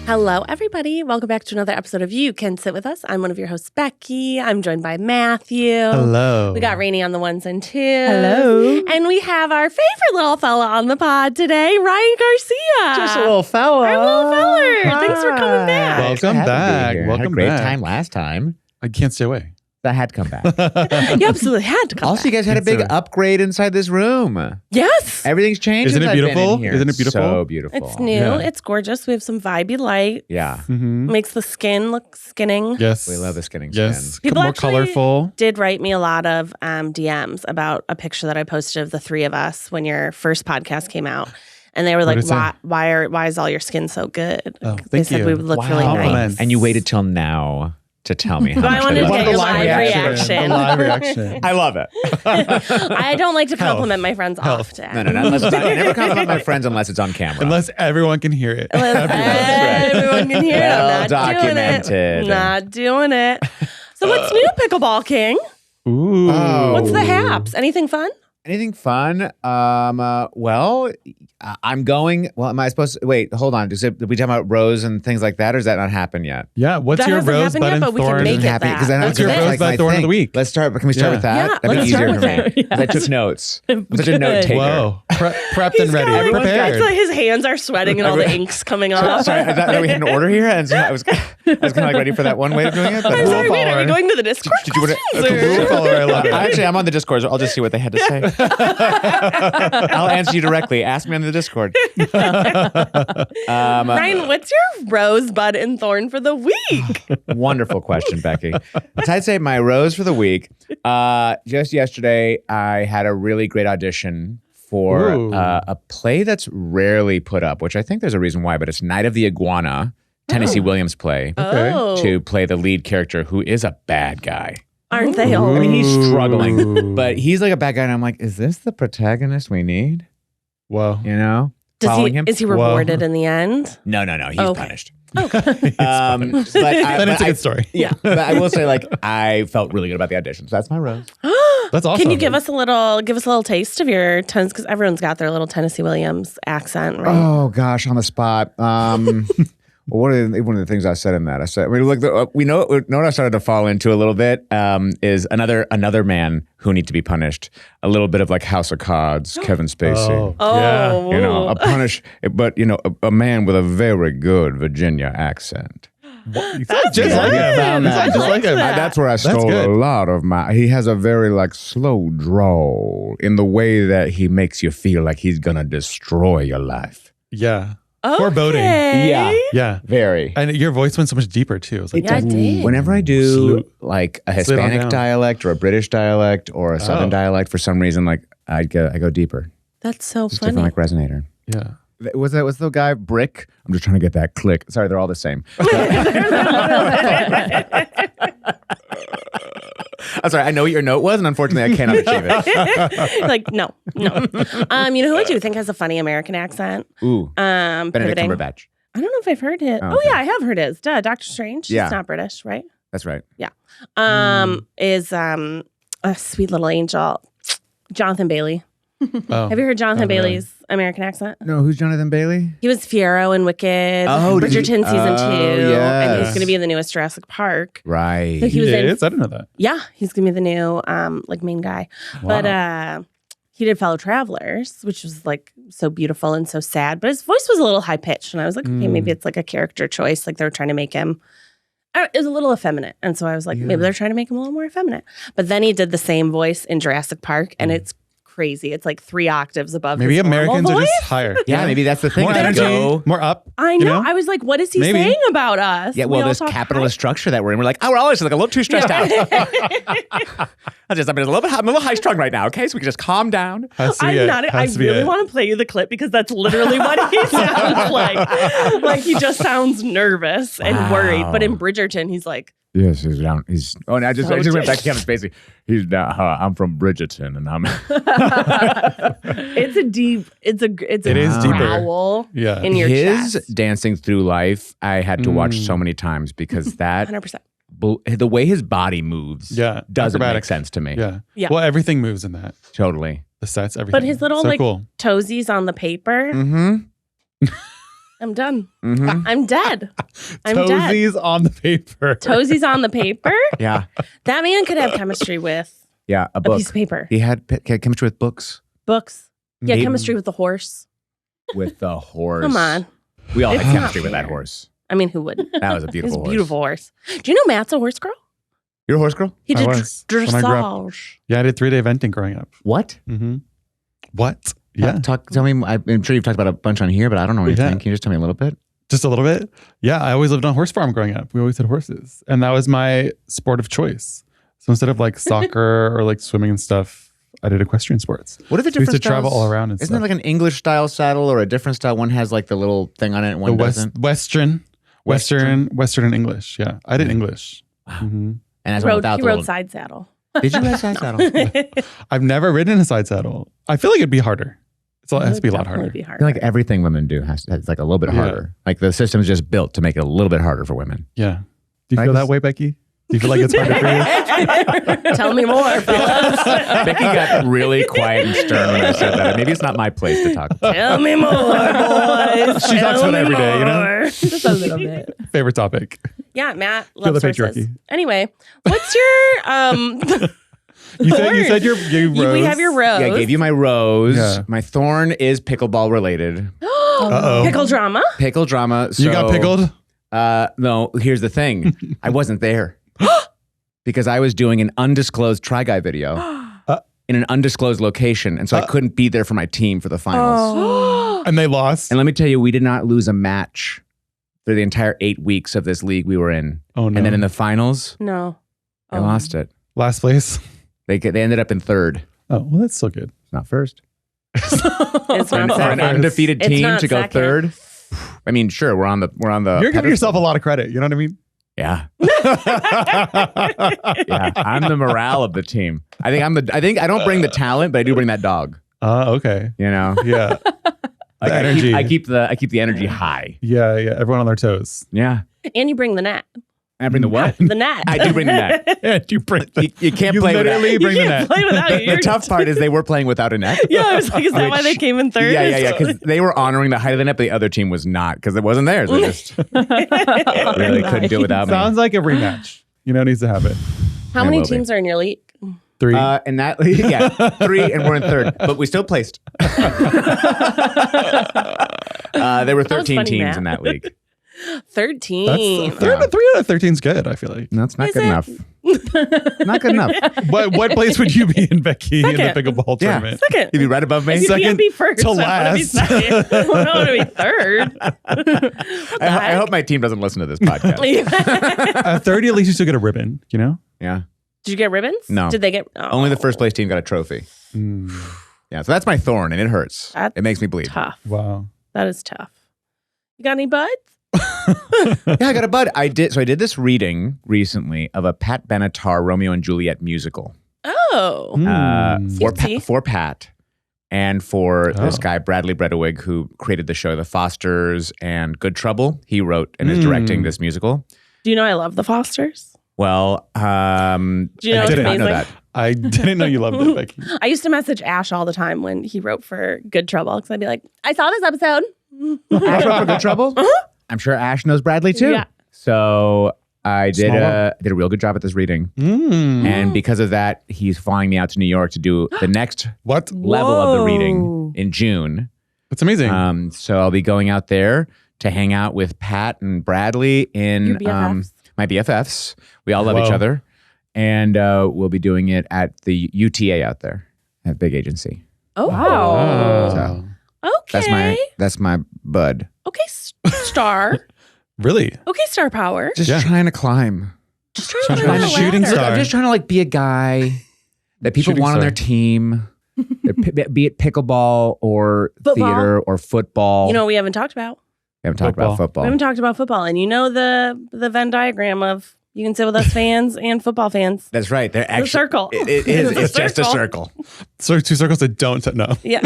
Hello, everybody. Welcome back to another episode of You Can Sit With Us. I'm one of your hosts, Becky. I'm joined by Matthew. Hello. We got Rainie on the ones and twos. Hello. And we have our favorite little fella on the pod today, Ryan Garcia. Just a little fella. Our little feller. Thanks for coming back. Welcome back. Welcome Welcome had a great back. time last time. I can't stay away. That had to come back. You absolutely had to come Also, back. you guys had a big upgrade inside this room. Yes. Everything's changed. Isn't it since I've been beautiful? in here. Isn't it beautiful? So beautiful. It's new. Yeah. It's gorgeous. We have some vibey light. Yeah. Mm-hmm. Makes the skin look skinning. Yes. We love the skinning Yes. skin. People More actually colorful. Did write me a lot of DMs about a picture that I posted of the three of us when your first podcast came out. And they were like, What did it say? why is all your skin so good? Oh, They thank said you. we would look Wow. really nice. Compliments. And you waited till now to tell me how But I much wanted to love get it. your The live reaction. The live reaction. I love it. I don't like to compliment my friends Health. often. No. Unless it's I never compliment my friends unless it's on camera. Unless everyone can hear it. Everyone can hear Well it. I'm not documented. doing it. Not doing it. So what's new, Pickleball King? Ooh. Oh. What's the haps? Anything fun? Anything fun? Well, I'm going. Well, am I supposed to wait? Hold on. Are we talking about Rose and things like that, or does that not happen yet? Yeah. What's That your hasn't Rosebud happened yet, and but we can Thorn? make it Happy that. because I know That's it's it. Rosebud my Thorn of thing. the week. Let's start. Can we start Yeah. with that? Yeah, That'd let's be easier start for me. with that. I took notes. I'm such a note taker. Whoa. Prepped and ready. It's Prepared. like his hands are sweating and all the ink's coming off. Sorry, I thought we had an order here, and so I was kind of like ready for that one way of doing it. But I'm sorry, wait, are we follower. going to the Discord Did you want questions, to? or- Rule follower, I love it. Actually, I'm on the Discord. So I'll just see what they had to say. I'll answer you directly. Ask me on the Discord. Ryan, what's your Rosebud and Thorn for the week? Wonderful question, Becky. So I'd say my rose for the week. Just yesterday, I had a really great audition for Ooh. a play that's rarely put up, which I think there's a reason why, but it's Night of the Iguana, Tennessee Williams play, Okay. Oh, to play the lead character who is a bad guy. aren't they all? I mean, he's struggling, Ooh. but he's like a bad guy, and I'm like, is this the protagonist we need? Whoa. You know? Does Following he, him? is he rewarded in the end? No. He's Okay. punished. Oh, But Then it's a good story. Yeah, but I will say, like, I felt really good about the audition. So that's my rose. That's awesome. Can you give us a little taste of your Tennessee? Because everyone's got their little Tennessee Williams accent, right? Oh gosh, on the spot. Well, one of the things I said in that, I said, I mean, look, we know what I started to fall into a little bit is another man who needs to be punished. A little bit of like House of Cards, Kevin Spacey. Oh, Yeah. You know, a man with a very good Virginia accent. You sound just like him. found You that. sound just like him. That's where I stole good. a lot of my. He has a very like slow drawl in the way that he makes you feel like he's gonna destroy your life. Yeah. okay. Foreboding. Yeah. Yeah. Very. And your voice went so much deeper too. It was like, Yeah, I did. Whenever I do Sloop. like a Slid on Hispanic down. dialect or a British dialect or a Southern Oh. dialect, for some reason, like I go deeper. That's so It's funny. different, like resonator. yeah. Was the guy Brick? I'm just trying to get that click. Sorry, they're all the same. I'm sorry. I know what your note was, and unfortunately, I cannot achieve it. Like, no. You know who I do think has a funny American accent? Ooh, Benedict Pivoting. Cumberbatch. I don't know if I've heard it. Oh, Oh, okay. yeah, I have heard his. Duh, Doctor Strange. Yeah. He's not British, right? That's right. Is a sweet little angel, Jonathan Bailey. Oh. Have you heard Jonathan Oh, really? Bailey's American accent? No, who's Jonathan Bailey? He was Fiero in Wicked, Oh, did he- Bridgerton season 2, and yes. he's going to be in the newest Jurassic Park. Right. So he was in. I didn't know that. Yeah, he's going to be the new like main guy. But he did Fellow Travelers, which was like so beautiful and so sad. But his voice was a little high pitched, and I was like, okay, maybe it's like a character choice. Like they were trying to make him. It was a little effeminate, and so I was like, maybe they're trying to make him a little more effeminate. But then he did the same voice in Jurassic Park, and it's crazy. It's like 3 octaves above. Maybe his normal Americans are voice. just higher. Yeah, maybe that's the thing. More Gotta energy, go. more up. I you know. I was like, what is he Maybe. saying about us? Yeah, We well, all this talk capitalist structure that we're in, we're like, oh, we're always like a little too stressed out. I'm a little high strung right now, okay? So we can just calm down. Has to be I'm it. not. I Has to be really it. want to play you the clip because that's literally what he sounds like. Like he just sounds nervous and worried. But in Bridgerton, he's like, Yes, he's down. He's. Oh, and I just went back to Kevin Spacey. He's down. I'm from Bridgerton, and I'm. it's a deep. It is deeper. growl Yeah. in your His chest. dancing through life, I had to watch so many times because that 100%. the way his body moves, Yeah, doesn't acrobatic. make sense to me. Yeah. Yeah. Well, everything moves in that. Totally. The sets, everything. But his little so like cool. toesies on the paper. Mm-hmm. I'm done. Mhm. I'm dead. I'm dead. Toesies on the paper. Toesies on the paper? Yeah. That man could have chemistry with Yeah. A a book. piece of paper. He had chemistry with books. Books. Yeah, Maybe. chemistry with the horse. With the horse. Come on. We all It's had not chemistry with that fair. horse. I mean, who wouldn't? That was a He's beautiful a horse. beautiful horse. Do you know Matt's a horse girl? You're a horse girl? He I did was, when I grew up. dressage. Yeah, I did 3-day eventing growing up. What? Mm-hmm. What? Yeah. Tell me. I'm sure you've talked about a bunch on here, but I don't know anything. Yeah. Can you just tell me a little bit? Just a little bit. Yeah, I always lived on a horse farm growing up. We always had horses. And that was my sport of choice. So instead of like soccer or like swimming and stuff, I did equestrian sports. What are the So we used different to travel styles? all around and Isn't stuff. it like an English style saddle or a different style? One has like the little thing on it and one doesn't. Western and English. Yeah, I did English. Mhm. And as He one without rode the little. side saddle. Did you ride side saddle? I've never ridden a side saddle. I feel like it'd be harder. It has to be a lot Definitely harder. be I feel like everything women do has like a little bit Yeah. harder. Like the system's just built to make it a little bit harder for women. Yeah. Do you I feel just- that way, Becky? Do you feel like it's harder for you? Tell me more, fellas. Becky got really quiet and stern when I said that. Maybe it's not my place to talk. Tell me more, boys. She talks Tell about me every day, you know? more. Just a little bit. Favorite topic. Yeah, Matt Feel loves the horses. patriarchy. Anyway, what's your You said your rose. We have your rose. Yeah, I gave you my rose. Yeah. My thorn is pickleball related. Uh-oh. Pickle drama. Pickle drama. You got pickled? No, here's the thing. I wasn't there. Because I was doing an undisclosed Try Guy video in an undisclosed location. And so I couldn't be there for my team for the finals. And they lost. And let me tell you, we did not lose a match for the entire 8 weeks of this league we were in. Oh, no. And then in the finals, No. I lost it. Last place. They ended up in third, Oh, well, that's still good. not first. It's For not an second. undefeated It's team not to go second. third. I mean, sure, we're on the You're giving pedestal. yourself a lot of credit. You know what I mean? Yeah. Yeah. I'm the morale of the team. I think I don't bring the talent, but I do bring that dog. Okay. You know? Yeah. Like, The energy. I keep the energy high. Yeah. Everyone on their toes. Yeah. And you bring the net. And I bring the what? The net. I do bring the net. Yeah, you bring the, You can't you play without literally it. bring you the can't net. play without it. The tough part is they were playing without a net. Yeah, I was like, is that why they came in third? Yeah. Because they were honoring the height of the net, but the other team was not because it wasn't theirs. They just really couldn't do it without me. Sounds like a rematch. You know, needs to happen. How I many will be. teams are in your league? 3. And that, yeah, 3, and we're in third, but we still placed. There were 13 funny, teams Matt. in that league. 13. That's 3 out of 13 is good. I feel like. No, it's not Is good it? enough. Not good enough. What place would you be in, Becky, in the Second. pickleball Yeah. tournament? Second. You'd be right above me. If you Second can't be first, to I want to be last. second. I want to be third. I hope my team doesn't listen to this podcast. At 30, at least you still get a ribbon, you know? Yeah. Did you get ribbons? No. Did they get? Oh, Only the first place team got a trophy. Yeah, so that's my thorn, and it hurts. That's It makes me bleed. tough. Wow. That is tough. You got any buds? Yeah, I got a bud. I did this reading recently of a Pat Benatar Romeo and Juliet musical. Oh. Cutesy. For Pat and for this Oh. guy, Bradley Bredewig, who created the show The Fosters and Good Trouble. He wrote and is directing this musical. Do you know I love the Fosters? Well, Do you know I it's did not know amazing? that. I didn't know you loved it, Becky. I used to message Ash all the time when he wrote for Good Trouble because I'd be like, I saw this episode. Ash wrote for Good Trouble? I'm sure Ash knows Bradley too. Yeah. So I did Small a real good job at this reading. And because of that, he's flying me out to New York to do the next What? level of the Whoa. reading in June. That's amazing. So I'll be going out there to hang out with Pat and Bradley in Your BFFs? my BFFs. We all love each Whoa. other. And we'll be doing it at the UTA out there, at Big Agency. Oh. Oh. Okay. That's my bud. Okay, star. Really? Okay, star power. Just Yeah. trying to climb. Just trying Trying to to climb find a a shooting ladder. star. I'm just trying to like be a guy that people Shooting want on star. their team. Be it pickleball or Football. theater or football. You know what we haven't talked about? we haven't talked about We football. haven't talked about football. And you know the Venn diagram of you can sit with us fans and football fans. That's right. They're actually circle. It is. It's a It's just a circle. circle. So 2 circles that don't know. Yeah.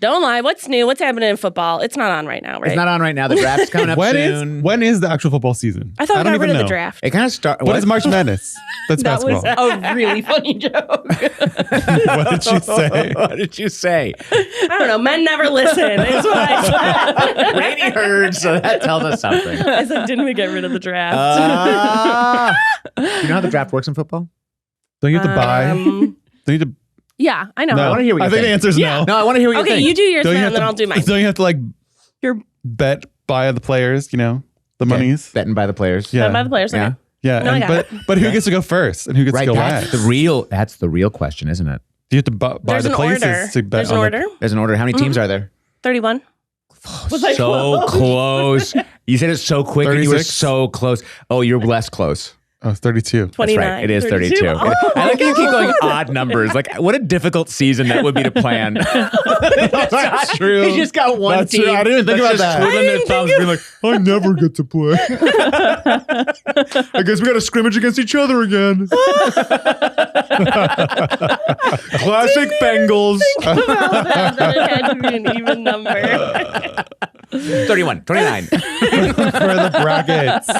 Don't lie. What's new? What's happening in football? It's not on right now, right? It's not on right now. The draft's coming up soon. When is the actual football season? I thought we don't got rid even of the know. draft. It kind of started. What is March Madness? That's That was basketball. a really funny joke. What did you say? What did you say? I don't know. Men never listen. Is what I said. Rainie heard, so that tells us something. I said, didn't we get rid of the draft? You know how the draft works in football? Don't you have to buy? Don't you have to? Yeah, I know. No, I wanna hear what you I think think. the answer is no. No, I want to hear what you Okay, think. you do yours Don't you now, have and then to- I'll do mine. Don't you have to like You're buy the players? You know, the monies. Betting by the players. Yeah. by the players. Okay. Yeah. Yeah, No, I and, got but who gets to go first and who gets Right. to go That's last? that's the real question, isn't it? Do you have to buy There's the an places order. to bet There's an on order. There's an order. How many teams are there? 31. Was I So close. You said it so quick and you were 36? so close. Oh, you're less close. Oh, it's 32. 29. That's right. It is 32. 32. I like how you keep going odd numbers. Like, what a difficult season that would be to plan. That's true. You just got one That's team. true. I didn't even think that's about just that. twiddling their thumbs, being like, I never get to play. I guess we got to scrimmage against each other again. Classic Bengals. that it had to be an even number. 31, 29. For the brackets. The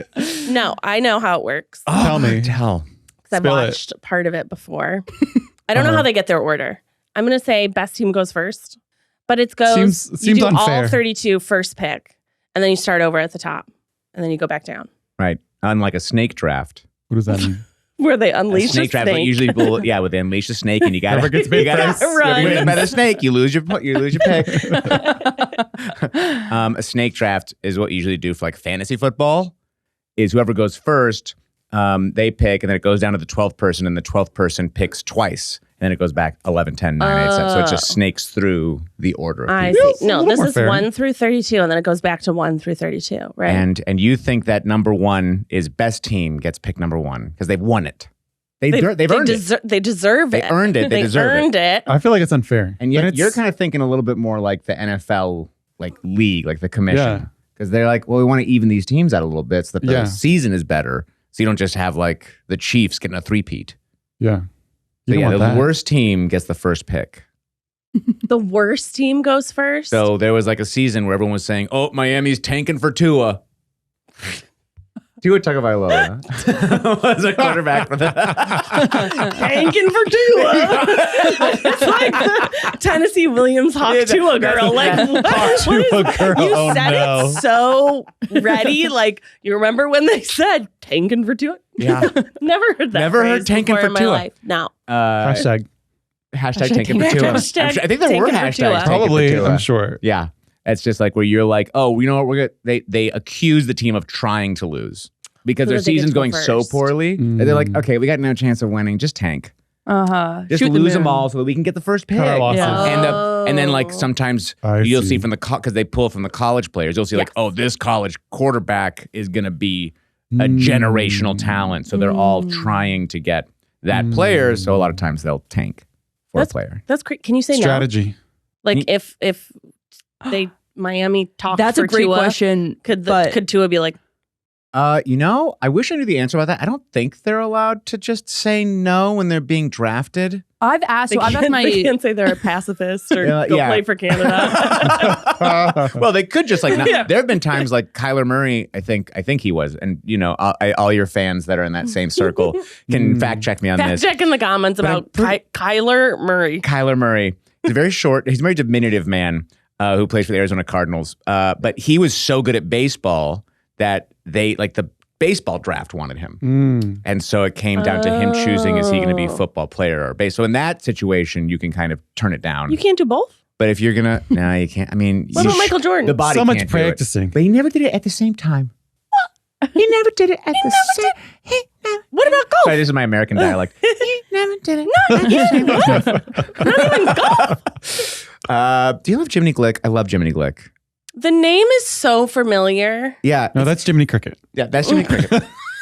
bracket. No, I know how it works. Tell me. Tell. 'Cause I've Spill it. watched part of it before. I don't know how they get their order. I'm going to say best team goes first, but it goes. Seems you do unfair. all 32 first pick, and then you start over at the top, and then you go back down. Right. Unlike a snake draft. What does that mean? Where they A unleash snake draft, like usually people, where they unleash the snake and you got Whoever gets bit first run. Bit by the snake, you lose your pick. A snake draft is what you usually do for like fantasy football. Is whoever goes first, they pick, and then it goes down to the 12th person, and the 12th person picks twice, and then it goes back 11, 10, 9, 8, 7. So it just snakes through the order of I people. see. No, little this more is fair. 1 through 32, and then it goes back to 1 through 32, right? And you think that number one is best team gets picked number one because they've won it. They've earned it. They deserve They it. earned it. They deserve it. earned it. I feel like it's unfair. And yet you're kind of thinking a little bit more like the NFL, like league, like the commission. Yeah. Because they're like, well, we want to even these teams out a little bit so that the Yeah. season is better. So you don't just have like the Chiefs getting a three-peat. Yeah. So You don't yeah, want the that. worst team gets the first pick. The worst team goes first. So there was like a season where everyone was saying, oh, Miami's tanking for Tua. Tua Tagovailoa was a quarterback for the tanking for Tua. It's like the Tennessee Williams Hawk Tua girl. Like what? Tua girl. You Oh, said no. it so ready. Like you remember when they said tanking for Tua? Yeah. Never heard that. Never heard phrase tanking before for in my Tua. life. No. Hashtag. Hashtag tanking for Tua. Hashtag I think there were tanking for hashtags. Tua. tanking for Probably, Tua. I'm sure. Yeah. It's just like where you're like, oh, you know what? We're gonna, they accuse the team of trying to lose because So their that they get season's to go going so first. poorly. And they're like, okay, we got no chance of winning. Just tank. Just Shoot the lose them moon. all so that we can get the first pick. Cut our losses. Yeah. And then like sometimes I you'll see. see from the because they pull from the college players. You'll see like, Yes. oh, this college quarterback is gonna be a generational talent. So they're all trying to get that player. So a lot of times they'll tank for a player. That's great. Can you say no? Strategy. Like if they Miami talked That's for a great Tua, question. Could but could Tua be like, I wish I knew the answer about that. I don't think they're allowed to just say no when they're being drafted. I've asked. So I've asked they my. can't say they're a pacifist or go yeah. play for Canada. Well, they could just like. There have been times like Kyler Murray. I think he was, and all your fans that are in that same circle can fact check me on Fact this. check in the comments about Kyler Murray. Kyler Murray. He's very short. He's a very diminutive man who plays for the Arizona Cardinals. But he was so good at baseball that they like the baseball draft wanted him. And so it came down to him choosing, is he going to be a football player or base? So in that situation, you can kind of turn it down. You can't do both. But if you're going to, no, you can't. I mean, What about Michael Jordan? The body So much can't do it. practicing. But he never did it at the same time. He never did it at the same time. What about golf? Sorry, this is my American dialect. He never did it. Not even golf. Do you love Jiminy Glick? I love Jiminy Glick. The name is so familiar. Yeah. No, that's Jiminy Cricket. Yeah, that's Jiminy Cricket.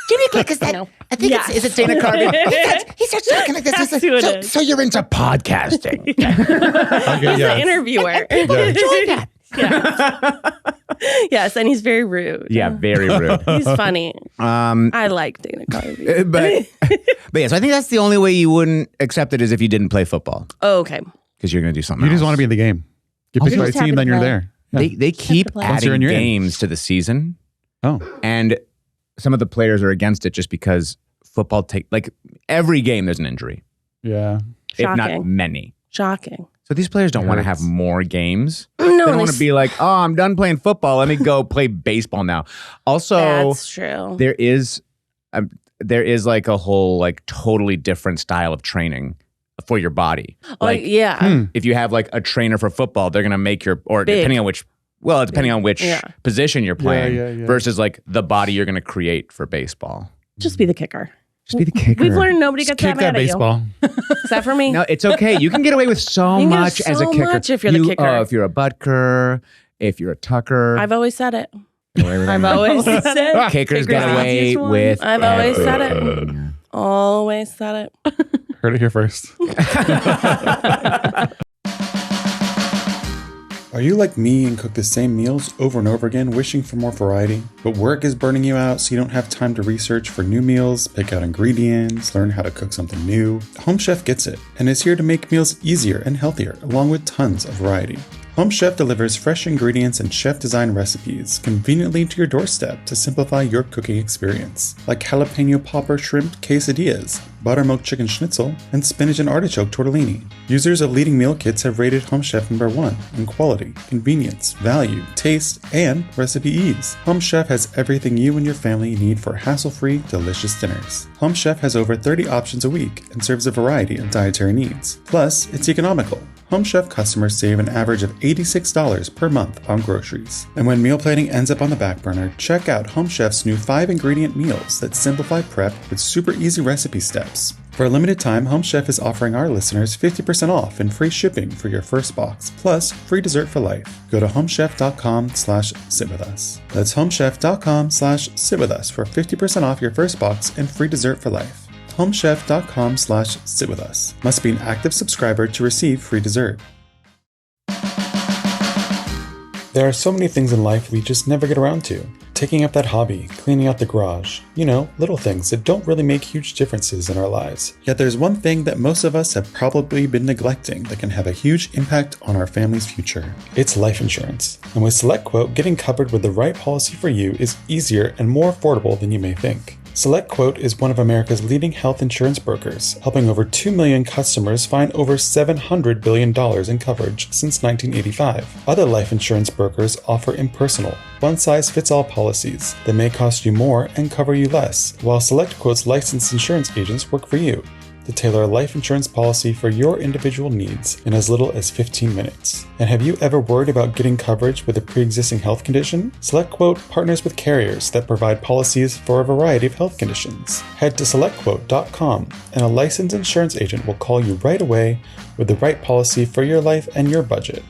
Jimmy Glick, is that? I think Yes. is it Dana Carvey? He starts talking like this. He's That's like, who it so, is. so you're into podcasting. Okay, He's yeah. the interviewer. Enjoy that. Yes, and he's very rude. Yeah, very rude. He's funny. I like Dana Carvey. but yeah, so I think that's the only way you wouldn't accept it is if you didn't play football. Oh, okay. because you're going to do something You just else. want to be in the game. Get Also, picked by a just happy team, to then you're play. there. Yeah. They keep to play. Once you're in, adding you're in. games to the season, Oh, and some of the players are against it just because football every game there's an injury, yeah. if not Shocking. many. Shocking. So these players don't want to have Hurts. more games. No, They don't want to be like, oh, I'm done playing football. Let me go play baseball now. Also, That's true. there is like a whole like totally different style of training for your body. Oh, Like yeah. if you have like a trainer for football, they're gonna make Big. depending on which Yeah. position you're playing yeah. versus like the body you're gonna create for baseball. Just be the kicker. Just be the kicker. We've learned nobody Just gets that kick that mad at baseball. you. Except for me. No, it's okay. You can get away with so You can get much as a so kicker. much if you're the kicker. If you're a Butker, if you're a Tucker. I've always said it. I've always said it. Kickers Kicker's get the away easiest one. with I've always said it. everything. Always said it. Heard it here first. Are you like me and cook the same meals over and over again, wishing for more variety? But work is burning you out, so you don't have time to research for new meals, pick out ingredients, learn how to cook something new? Home Chef gets it, and is here to make meals easier and healthier, along with tons of variety. Home Chef delivers fresh ingredients and chef-designed recipes conveniently to your doorstep to simplify your cooking experience, like jalapeno popper shrimp quesadillas, buttermilk chicken schnitzel, and spinach and artichoke tortellini. Users of leading meal kits have rated Home Chef #1 in quality, convenience, value, taste, and recipe ease. Home Chef has everything you and your family need for hassle-free, delicious dinners. Home Chef has over 30 options a week and serves a variety of dietary needs. Plus, it's economical. Home Chef customers save an average of $86 per month on groceries. And when meal planning ends up on the back burner, check out Home Chef's new 5-ingredient meals that simplify prep with super easy recipe steps. For a limited time, Home Chef is offering our listeners 50% off and free shipping for your first box, plus free dessert for life. Go to homechef.com/sitwithus. That's homechef.com/sitwithus for 50% off your first box and free dessert for life. homechef.com/sitwithus. Must be an active subscriber to receive free dessert. There are so many things in life we just never get around to. Taking up that hobby, cleaning out the garage, little things that don't really make huge differences in our lives. Yet there's one thing that most of us have probably been neglecting that can have a huge impact on our family's future. It's life insurance. And with SelectQuote, getting covered with the right policy for you is easier and more affordable than you may think. SelectQuote is one of America's leading health insurance brokers, helping over 2 million customers find over $700 billion in coverage since 1985. Other life insurance brokers offer impersonal, one-size-fits-all policies that may cost you more and cover you less, while SelectQuote's licensed insurance agents work for you to tailor a life insurance policy for your individual needs in as little as 15 minutes. And have you ever worried about getting coverage with a pre-existing health condition? SelectQuote partners with carriers that provide policies for a variety of health conditions. Head to selectquote.com and a licensed insurance agent will call you right away with the right policy for your life and your budget.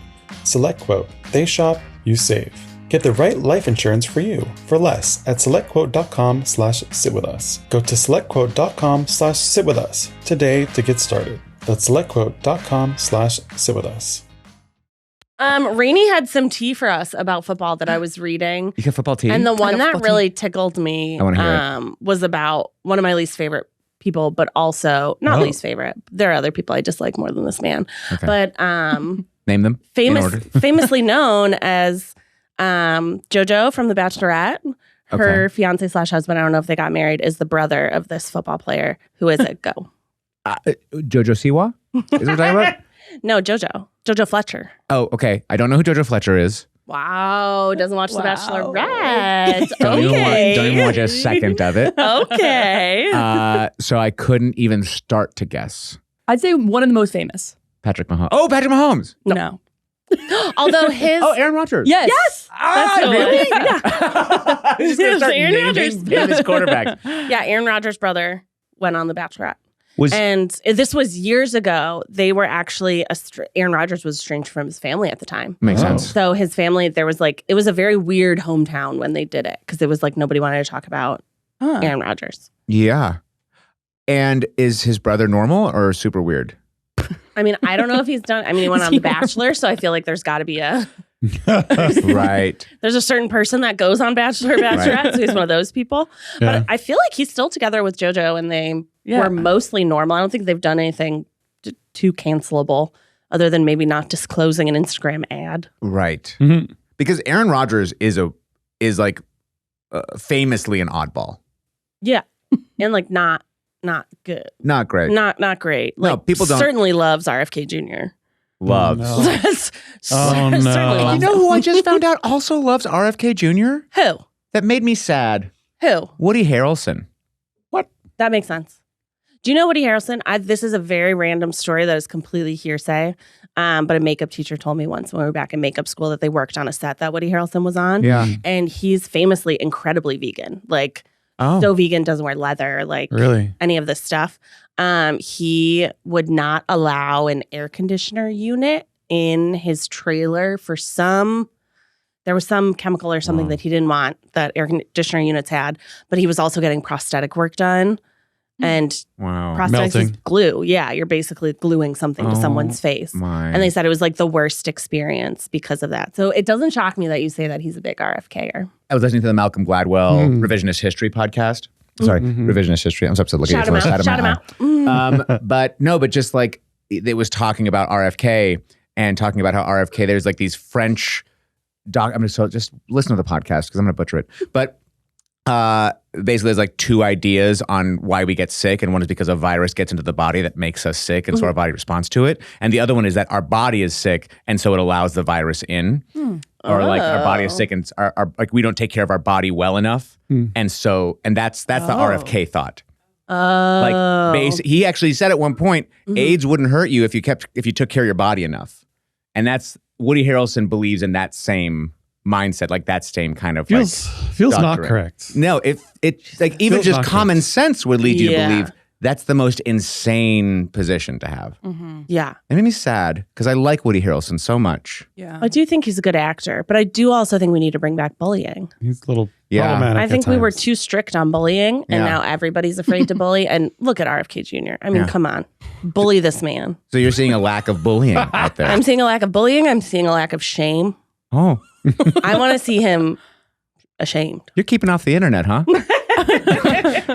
SelectQuote. They shop, you save. Get the right life insurance for you for less at selectquote.com/sitwithus. Go to selectquote.com/sitwithus today to get started. That's selectquote.com/sitwithus. Rainie had some tea for us about football that I was reading. You get football tea? And the one got that football really tickled me I wanna hear was about one of my least favorite people, but also not Oh. least favorite. There are other people I dislike more than this man. Okay. But Name them. in order. famously known as Jojo from The Bachelorette. Her fiance / husband, I don't know if they got married, is the brother of this football player. Who is it? Go. Jojo Siwa? Is what we're talking about? No, Jojo Fletcher. Oh, okay. I don't know who Jojo Fletcher is. Wow, doesn't watch The Bachelorette. Don't Okay. even watch a second of it. Okay. So I couldn't even start to guess. I'd say one of the most famous. Patrick Mahomes. Oh, Patrick Mahomes. No. Although his Oh, Aaron Rodgers. Yes. That's who it really? is. Yeah. He's gonna start Aaron naming Rodgers. famous quarterbacks. Yeah, Aaron Rodgers' brother went on The Bachelorette. Was And this was years ago. They were actually, Aaron Rodgers was estranged from his family at the time. makes Oh. sense. So his family, there was like, it was a very weird hometown when they did it because it was like nobody wanted to talk about Huh. Aaron Rodgers. Yeah. And is his brother normal or super weird? I mean, I don't know if he's done. I mean, he went on The Bachelor, so I feel like there's got to be Right. there's a certain person that goes on Bachelor, Bachelorette, so he's one of those people. Yeah. But I feel like he's still together with JoJo, and they were mostly normal. I don't think they've done anything too cancelable. other than maybe not disclosing an Instagram ad. Right. Mhm. Because Aaron Rodgers is like famously an oddball. Yeah. And like not good. Not great. Not great. No, Like people don't- certainly loves RFK Jr. Loves. No. Certainly no. loves You know who I just found out also loves RFK Jr.? Who? That made me sad. Who? Woody Harrelson. That makes sense. Do you know Woody Harrelson? This is a very random story that is completely hearsay. But a makeup teacher told me once when we were back in makeup school that they worked on a set that Woody Harrelson was on. Yeah. And he's famously incredibly vegan. Like, Oh. so vegan, doesn't wear leather, like Really? any of this stuff. He would not allow an air conditioner unit in his trailer for there was some chemical or something that he didn't want that air conditioner units had, but he was also getting prosthetic work done. And Wow. prosthetics is Melting. glue. Yeah, you're basically gluing something to someone's face. My. And they said it was like the worst experience because of that. So it doesn't shock me that you say that he's a big RFKer. I was listening to the Malcolm Gladwell Revisionist History podcast. Sorry, Revisionist History. I'm so upset looking at Shout it. him out. Shout him out. But just like it was talking about RFK and talking about how RFK, there's like these French just listen to the podcast because I'm going to butcher it. But basically there's like two ideas on why we get sick, and one is because a virus gets into the body that makes us sick, and so our body responds to it, and the other one is that our body is sick and so it allows the virus in, or like our body is sick and our like we don't take care of our body well enough, and that's the RFK thought. He actually said at one point AIDS wouldn't hurt you if you took care of your body enough, and that's Woody Harrelson believes in that same mindset, like that same kind of Feels not doctrine. correct. No, it like even Feels just not common correct. sense would lead you to Yeah. believe that's the most insane position to have. Yeah. It made me sad because I like Woody Harrelson so much. Yeah. I do think he's a good actor, but I do also think we need to bring back bullying. He's a little Yeah. problematic. I think at we were times. too strict on bullying, and Yeah. now everybody's afraid to bully. And look at RFK Jr. I mean, Yeah. come on. Bully this man. So you're seeing a lack of bullying out there. I'm seeing a lack of bullying. I'm seeing a lack of shame. Oh, I want to see him ashamed. you're keeping off the internet, huh?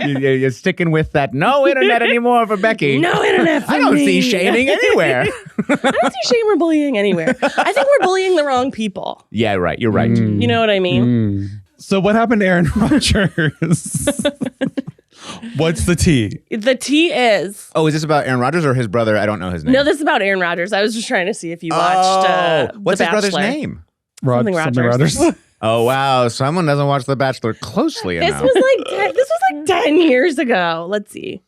You're sticking with that no internet anymore for Becky. No internet for I don't me. see shaming anywhere. I don't see shame or bullying anywhere. I think we're bullying the wrong people. Yeah, right. You're right. You know what I mean? So what happened to Aaron Rodgers? What's the tea? The T is. Oh, is this about Aaron Rodgers or his brother? I don't know his name. No, this is about Aaron Rodgers. I was just trying to see if you watched what's The his brother's Bachelor. name? Something Rodgers. Oh wow, someone doesn't watch The Bachelor closely This enough. was like 10 years ago. Let's see.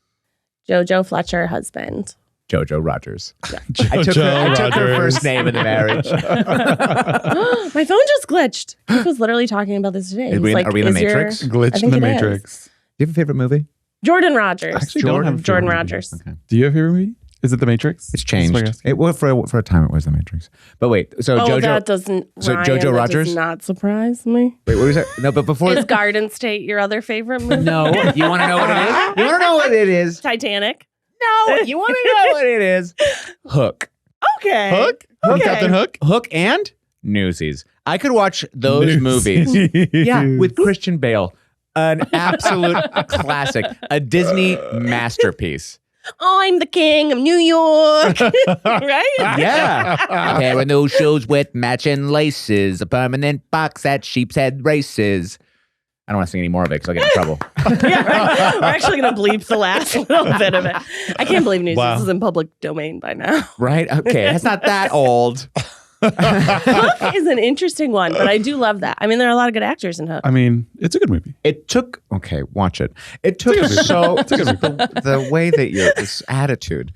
Jojo Fletcher, husband. Jojo Rogers. Jojo I took her Rodgers. first name in the marriage. My phone just glitched. He was literally talking about this today. Are we in the "Is your-" Matrix? I Glitch think in the it is. Matrix. Do you have a favorite movie? Jordan Rogers. Actually, don't have a Jordan favorite Rogers. Okay. Do you have a favorite movie? Is it The Matrix? It's That's what I changed. asked. It was for a time. It was The Matrix. But wait, so Oh, Jojo. that doesn't. so Ryan, Jojo that Rogers? does not surprise me. Wait, what was that? No, but before. Is Garden State your other favorite movie? No, you want to know what it is? You want to know what it is? Titanic. No, you want to know what it is? Hook. Okay. Hook? Okay. Captain Hook? Hook and Newsies. I could watch those movies. Yeah, with Christian Bale. An absolute classic. A Disney masterpiece. I'm the king of New York. Right? Yeah. Pair of new shoes with matching laces. A permanent box at Sheep's Head Races. I don't want to sing any more of it because I'll get in trouble. Yeah, we're actually going to bleep the last little bit of it. I can't believe News Wow. is in public domain by now. Right? Okay. That's not that old. Hook is an interesting one, but I do love that. I mean, there are a lot of good actors in Hook. I mean, it's a good movie. It took, okay, watch it. It took the way that this attitude.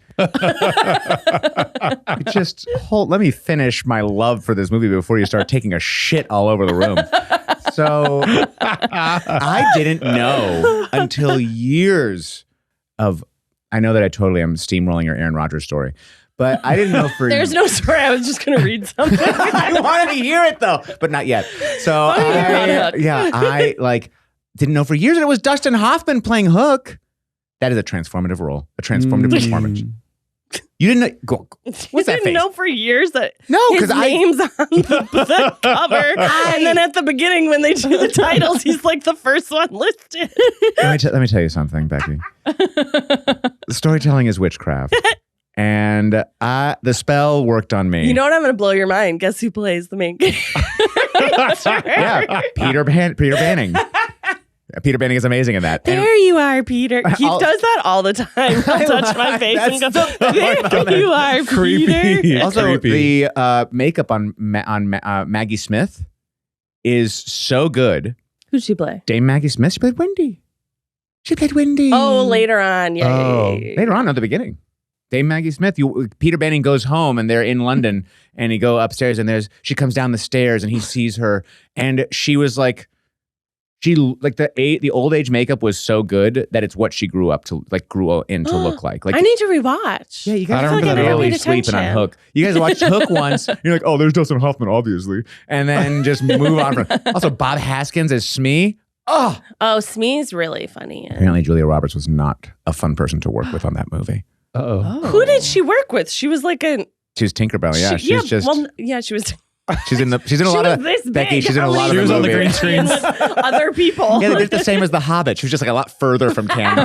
Let me finish my love for this movie before you start taking a shit all over the room. So I didn't know until years I know that I totally am steamrolling your Aaron Rodgers story, but I didn't know for There's no story. I was just going to read something. I wanted to hear it though, but not yet. So Why don't you hear about Hook? I didn't know for years that it was Dustin Hoffman playing Hook. That is a transformative role, a transformative performance. You didn't know? What's you that didn't face? know for years that No, his 'cause I- name's on the cover. And then at the beginning when they do the titles, he's like the first one listed. Let me tell you something, Becky. Storytelling is witchcraft. And the spell worked on me. You know what? I'm going to blow your mind. Guess who plays the main character? Yeah, Peter Banning. Peter Banning is amazing in that. There you are, Peter. He does that all the time. He'll touch my face and go, there you are, Peter. Also, the makeup on Maggie Smith is so good. Who'd she play? Dame Maggie Smith. She played Wendy. Oh, later on. Yeah. Later on, at the beginning. Dame Maggie Smith. Peter Banning goes home and they're in London and he go upstairs and she comes down the stairs and he sees her and she was like, the old age makeup was so good that it's what she grew in to look like. I need to rewatch. Yeah, you guys I don't remember that really at all. sleeping on Hook. You guys watched Hook once. You're like, oh, there's Dustin Hoffman, obviously, and then just move on from. Also, Bob Haskins as Smee. Oh, Smee's really funny. Apparently, Julia Roberts was not a fun person to work with on that movie. Oh. Who did she work with? She was like She was Tinkerbell. Yeah, she was just. Well, yeah, she was. She's in a lot of Becky. She's in a lot of. She was on the movies. green screens. Other people. Yeah, they did the same as The Hobbit. She was just like a lot further from camera.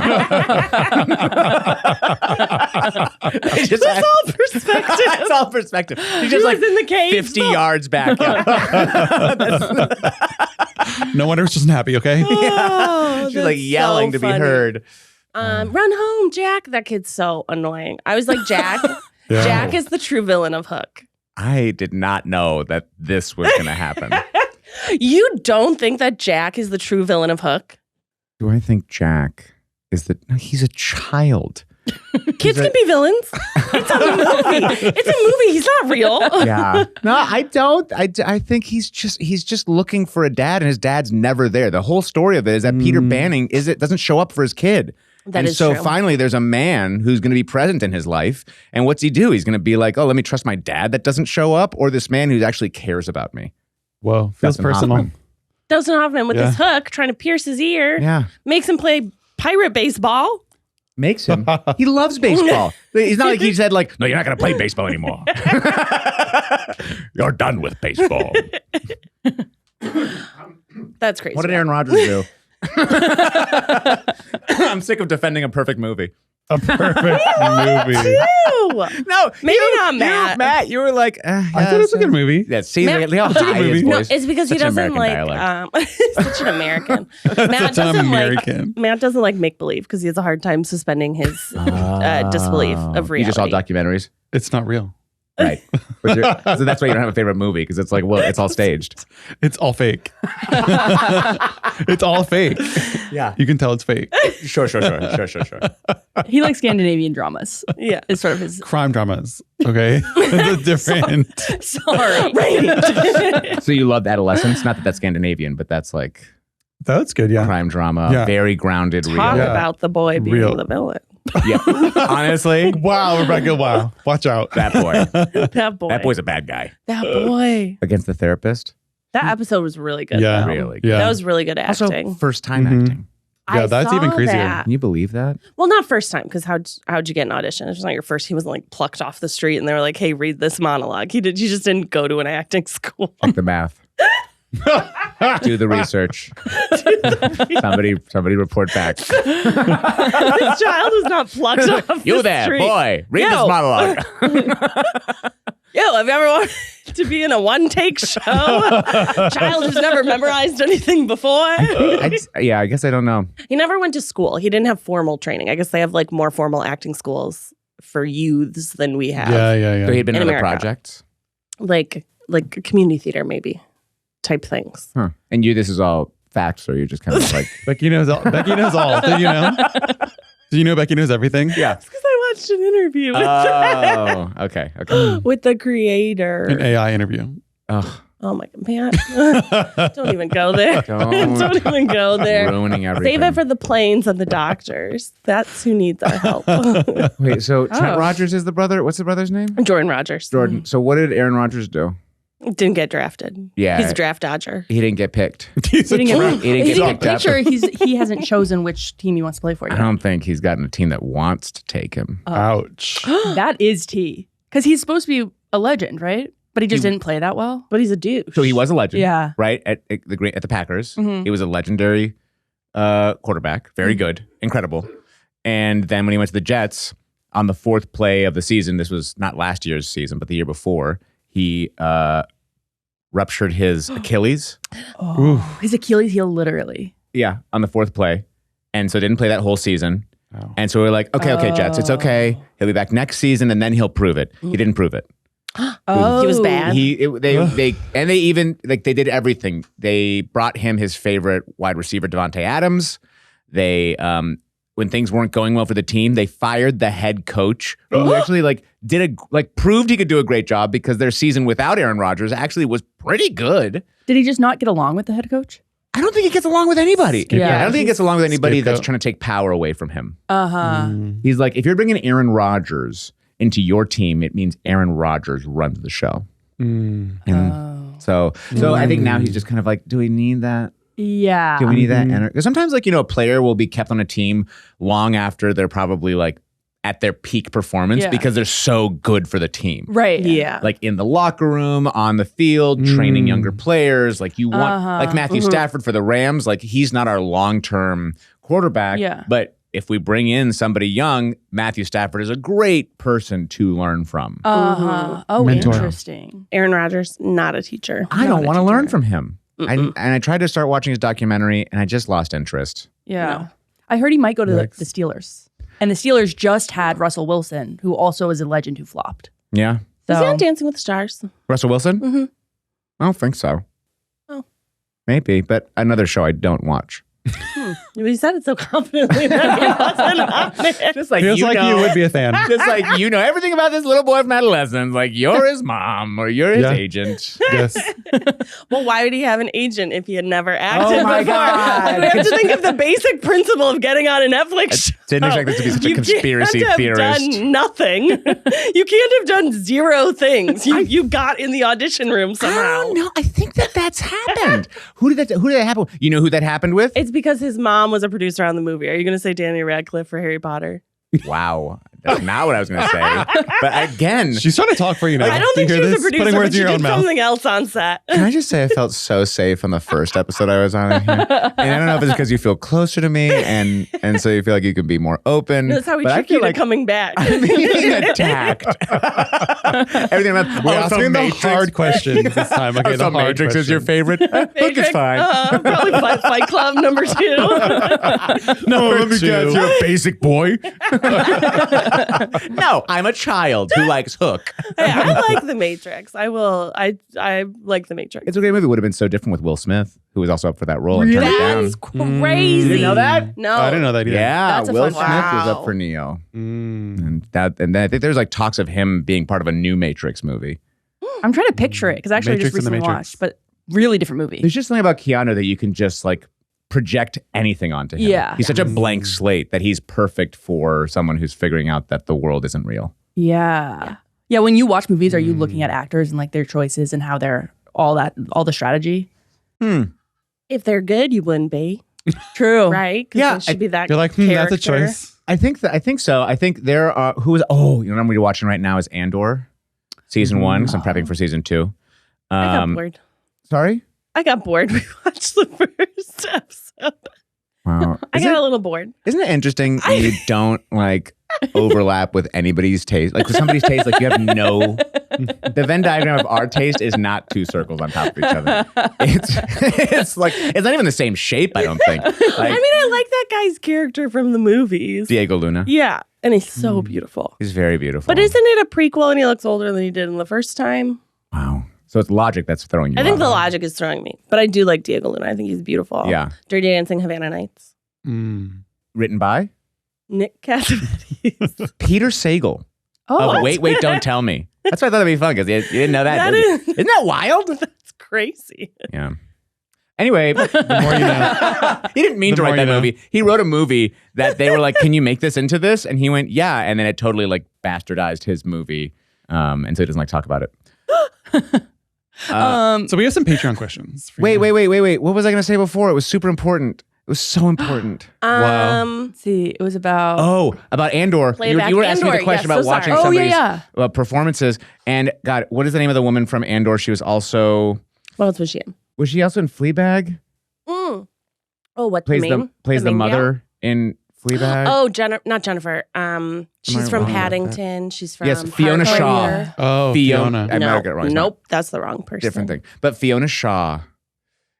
It's all perspective. It's all perspective. She's just was like in the cave. 50 yards back. No wonder she wasn't happy, okay? Oh, She's like yelling to be heard. Run home, Jack. That kid's so annoying. I was like, Jack. Yeah. Jack is the true villain of Hook. I did not know that this was going to happen. You don't think that Jack is the true villain of Hook? Do I think Jack is he's a child. Kids can be villains. It's a movie. It's a movie. He's not real. Yeah. No, I don't. I think he's just looking for a dad and his dad's never there. The whole story of it is that Peter Banning doesn't show up for his kid. That is so true. Finally there's a man who's going to be present in his life. And what's he do? He's going to be like, oh, let me trust my dad that doesn't show up, or this man who actually cares about me. Whoa, feels Dustin personal. Hoffman. Dustin Hoffman with his hook trying to pierce his ear. Yeah. Makes him play pirate baseball. Makes him. He loves baseball. He's not like he said like, no, you're not going to play baseball anymore. You're done with baseball. That's crazy. What did Aaron Rodgers do? I'm sick of defending a perfect movie. A perfect movie. No, Maybe not Matt. Matt, you were like, I thought it was a good movie. Yeah, see, Matt- look how high his No, voice. it's because he Such an doesn't American like dialect. such an American. Matt Such an doesn't American. Matt doesn't like make believe because he has a hard time suspending his disbelief of reality. You just saw documentaries, It's not real. right? So that's why you don't have a favorite movie, because it's like, well, it's all staged. It's all fake. It's all fake. Yeah, You can tell it's fake. sure. He likes Scandinavian dramas. Yeah. It's sort of his. Crime dramas. Okay. It's different. Sorry. Right. So you loved Adolescence? Not that that's Scandinavian, but that's like That's good. Yeah. crime drama, Yeah. very grounded, Talk real. Yeah. about the boy being Real. the villain. Yeah, honestly, Wow, Rebecca. Wow. Watch out. that boy, That boy. that boy's a bad guy. That boy. Against the therapist, That episode was really good. Yeah. though. really. Good. Yeah. That was really good acting. Also, first time Mhm. acting. Yeah, I that's saw even crazier. that. Can you believe that? Well, not first time, because how'd you get an audition? It's just not your first. He wasn't like plucked off the street and they were like, "Hey, read this monologue." He just didn't go to an acting school. Check the math. Do the research. Somebody report back. This child was not plucked off You the there, street. boy. Read Yo. this monologue. Yo, have you ever wanted to be in a one-take show? Child who's never memorized anything before. I guess I don't know. He never went to school. He didn't have formal training. I guess they have like more formal acting schools for youths than we have. Yeah. So he'd been In in other America. projects. Like community theater maybe type things. Huh. And this is all facts, or you're just kind of like, Becky knows all. Becky knows all. Did you know? Do you know Becky knows everything? yeah. It's because I watched an interview with, Oh, okay. with the creator. An AI interview. Ugh, Oh my God, man. Don't even go there. Don't even go there. ruining everything. Save it for the planes and the doctors. That's who needs our help. Wait, so Trent Oh. Rogers is the brother. What's the brother's name? Jordan Rogers. Jordan. So what did Aaron Rodgers do? Didn't get drafted. Yeah. He's a draft dodger. He didn't get picked. He's a He didn't drunk. He didn't He's get not picked up. pretty sure he hasn't chosen which team he wants to play for I yet. don't think he's gotten a team that wants to take him. Ouch. That is T. Because he's supposed to be a legend, right? But he just didn't play that well. But he's a douche. So he was a legend, Yeah. right? At the Packers, Mhm. he was a legendary quarterback, very good, incredible. And then when he went to the Jets, on the fourth play of the season, this was not last year's season, but the year before, he ruptured his Achilles. His Achilles heel, literally. Yeah, on the fourth play. And so didn't play that whole season. Oh. And so we're like, okay, Jets, it's okay. He'll be back next season, and then he'll prove it. He didn't prove it. He was bad. They did everything. They brought him his favorite wide receiver, Devontae Adams. They when things weren't going well for the team, they fired the head coach who actually proved he could do a great job because their season without Aaron Rodgers actually was pretty good. Did he just not get along with the head coach? I don't think he gets along with anybody. Yeah. I don't think he gets along with anybody that's trying to take power away from him. He's like, if you're bringing Aaron Rodgers into your team, it means Aaron Rodgers runs the show. So I think now he's just kind of like, do we need that? Yeah. Do we need that energy? Because sometimes, a player will be kept on a team long after they're probably at their peak performance because they're so good for the team. Right. Yeah. Like in the locker room, on the field, training younger players. Like you want, like Matthew Stafford for the Rams, he's not our long-term quarterback. Yeah. But if we bring in somebody young, Matthew Stafford is a great person to learn from. Oh, Mentor. interesting. Aaron Rodgers, not a teacher. I don't want to learn from him. And I tried to start watching his documentary, and I just lost interest. Yeah. No. I heard he might go to the Steelers. And the Steelers just had Russell Wilson, who also is a legend who flopped. Yeah. Is he So on Dancing with the Stars? Russell Wilson? Mm-hmm. I don't think so. Oh. Maybe, but another show I don't watch. You said it so confidently that he wasn't on it. Just like Feels you like know, you would be a fan. just like you know everything about this little boy from adolescence. Like you're his mom or you're his agent. Yes. Well, why would he have an agent if he had never acted Oh my before? God. We have to think of the basic principle of getting on a Netflix show. Didn't expect this to be such a conspiracy you can't have theorist. done nothing. You can't have done zero things. You got in the audition room somehow. I don't know. I think that's happened. Who did that happen? You know who that happened with? It's because his mom was a producer on the movie. Are you going to say Daniel Radcliffe for Harry Potter? Wow. That's not what I was going to say. But again, She's trying to talk for you now. I don't Do you think she hear was a this? Putting producer, words but she in your own did mouth. something else on set. can I just say I felt so safe on the first episode I was on here? And I don't know if it's because you feel closer to me and so you feel like you can be more open. That's how we but I trick feel you to like coming back. I'm being attacked. Everything about We're asking the hard questions this time. Okay, the hard Matrix is your questions. favorite. Hook is fine. Probably Fight Club number 2. No, let me guess. You're a basic boy. No, I'm a child who likes Hook. Hey, I like The Matrix. I like The Matrix. It's a great movie. It would have been so different with Will Smith, who was also up for that role and turned it down. That's crazy. You didn't know that? No. I didn't know that either. Yeah, That's a Will fun Smith fact. was up Wow. for Neo, and then I think there's talks of him being part of a new Matrix movie. I'm trying to picture it because actually I Matrix just and the recently Matrix. watched, but really different movie. There's just something about Keanu that you can just project anything onto him. Yeah. He's such a blank slate that he's perfect for someone who's figuring out that the world isn't real. Yeah. Yeah. When you watch movies, are you looking at actors and their choices and how they're all the strategy? If they're good, you wouldn't be. True. Right? 'Cause Yeah, they should be that You're like, that's a character. choice. I think so. I think there are you know what I'm watching right now is Andor, season 1, because I'm prepping for season 2. I got bored. Sorry? I got bored. We watched the first episode. Wow. I got a little bored. Isn't it interesting that you don't overlap with anybody's taste? Like with somebody's taste, you have no. The Venn diagram of our taste is not 2 circles on top of each other. It's not even the same shape. I don't think. I mean, I like that guy's character from the movies. Diego Luna. Yeah, and he's so beautiful. He's very beautiful. But isn't it a prequel and he looks older than he did in the first time? Wow. So it's logic that's throwing you. I think off. the logic is throwing me. But I do like Diego Luna. I think he's beautiful. Yeah. Dirty Dancing, Havana Nights. Written by Nick Cassavetes. Peter Sagal. Oh, Wait, don't tell me. That's why I thought that'd be fun because you didn't know that. That did you? is- Isn't that wild? That's crazy. Yeah. Anyway, The more you know. he didn't mean The to write more that you know. movie. He wrote a movie that they were like, "Can you make this into this?" And he went, "Yeah." And then it totally bastardized his movie, and so he doesn't talk about it. So we have some Patreon questions. for Wait. you. What was I going to say before? It was super important. It was so important. Wow. let's see. It was about. Oh, about Andor. Playback You were asking me the Andor. question Yes, about so watching sorry. Oh, somebody's yeah. performances. And God, what is the name of the woman from Andor? She was also. What else was she in? Was she also in Fleabag? Oh, what's Plays the name? the main gal? mother in Fleabag. Oh, not Jennifer. She's from wrong about Paddington. She's from Yes, Fiona Harper. Shaw. Oh, Fiona. Fiona. I might have got it wrong. It's not. Nope, that's the wrong person. Different thing. But Fiona Shaw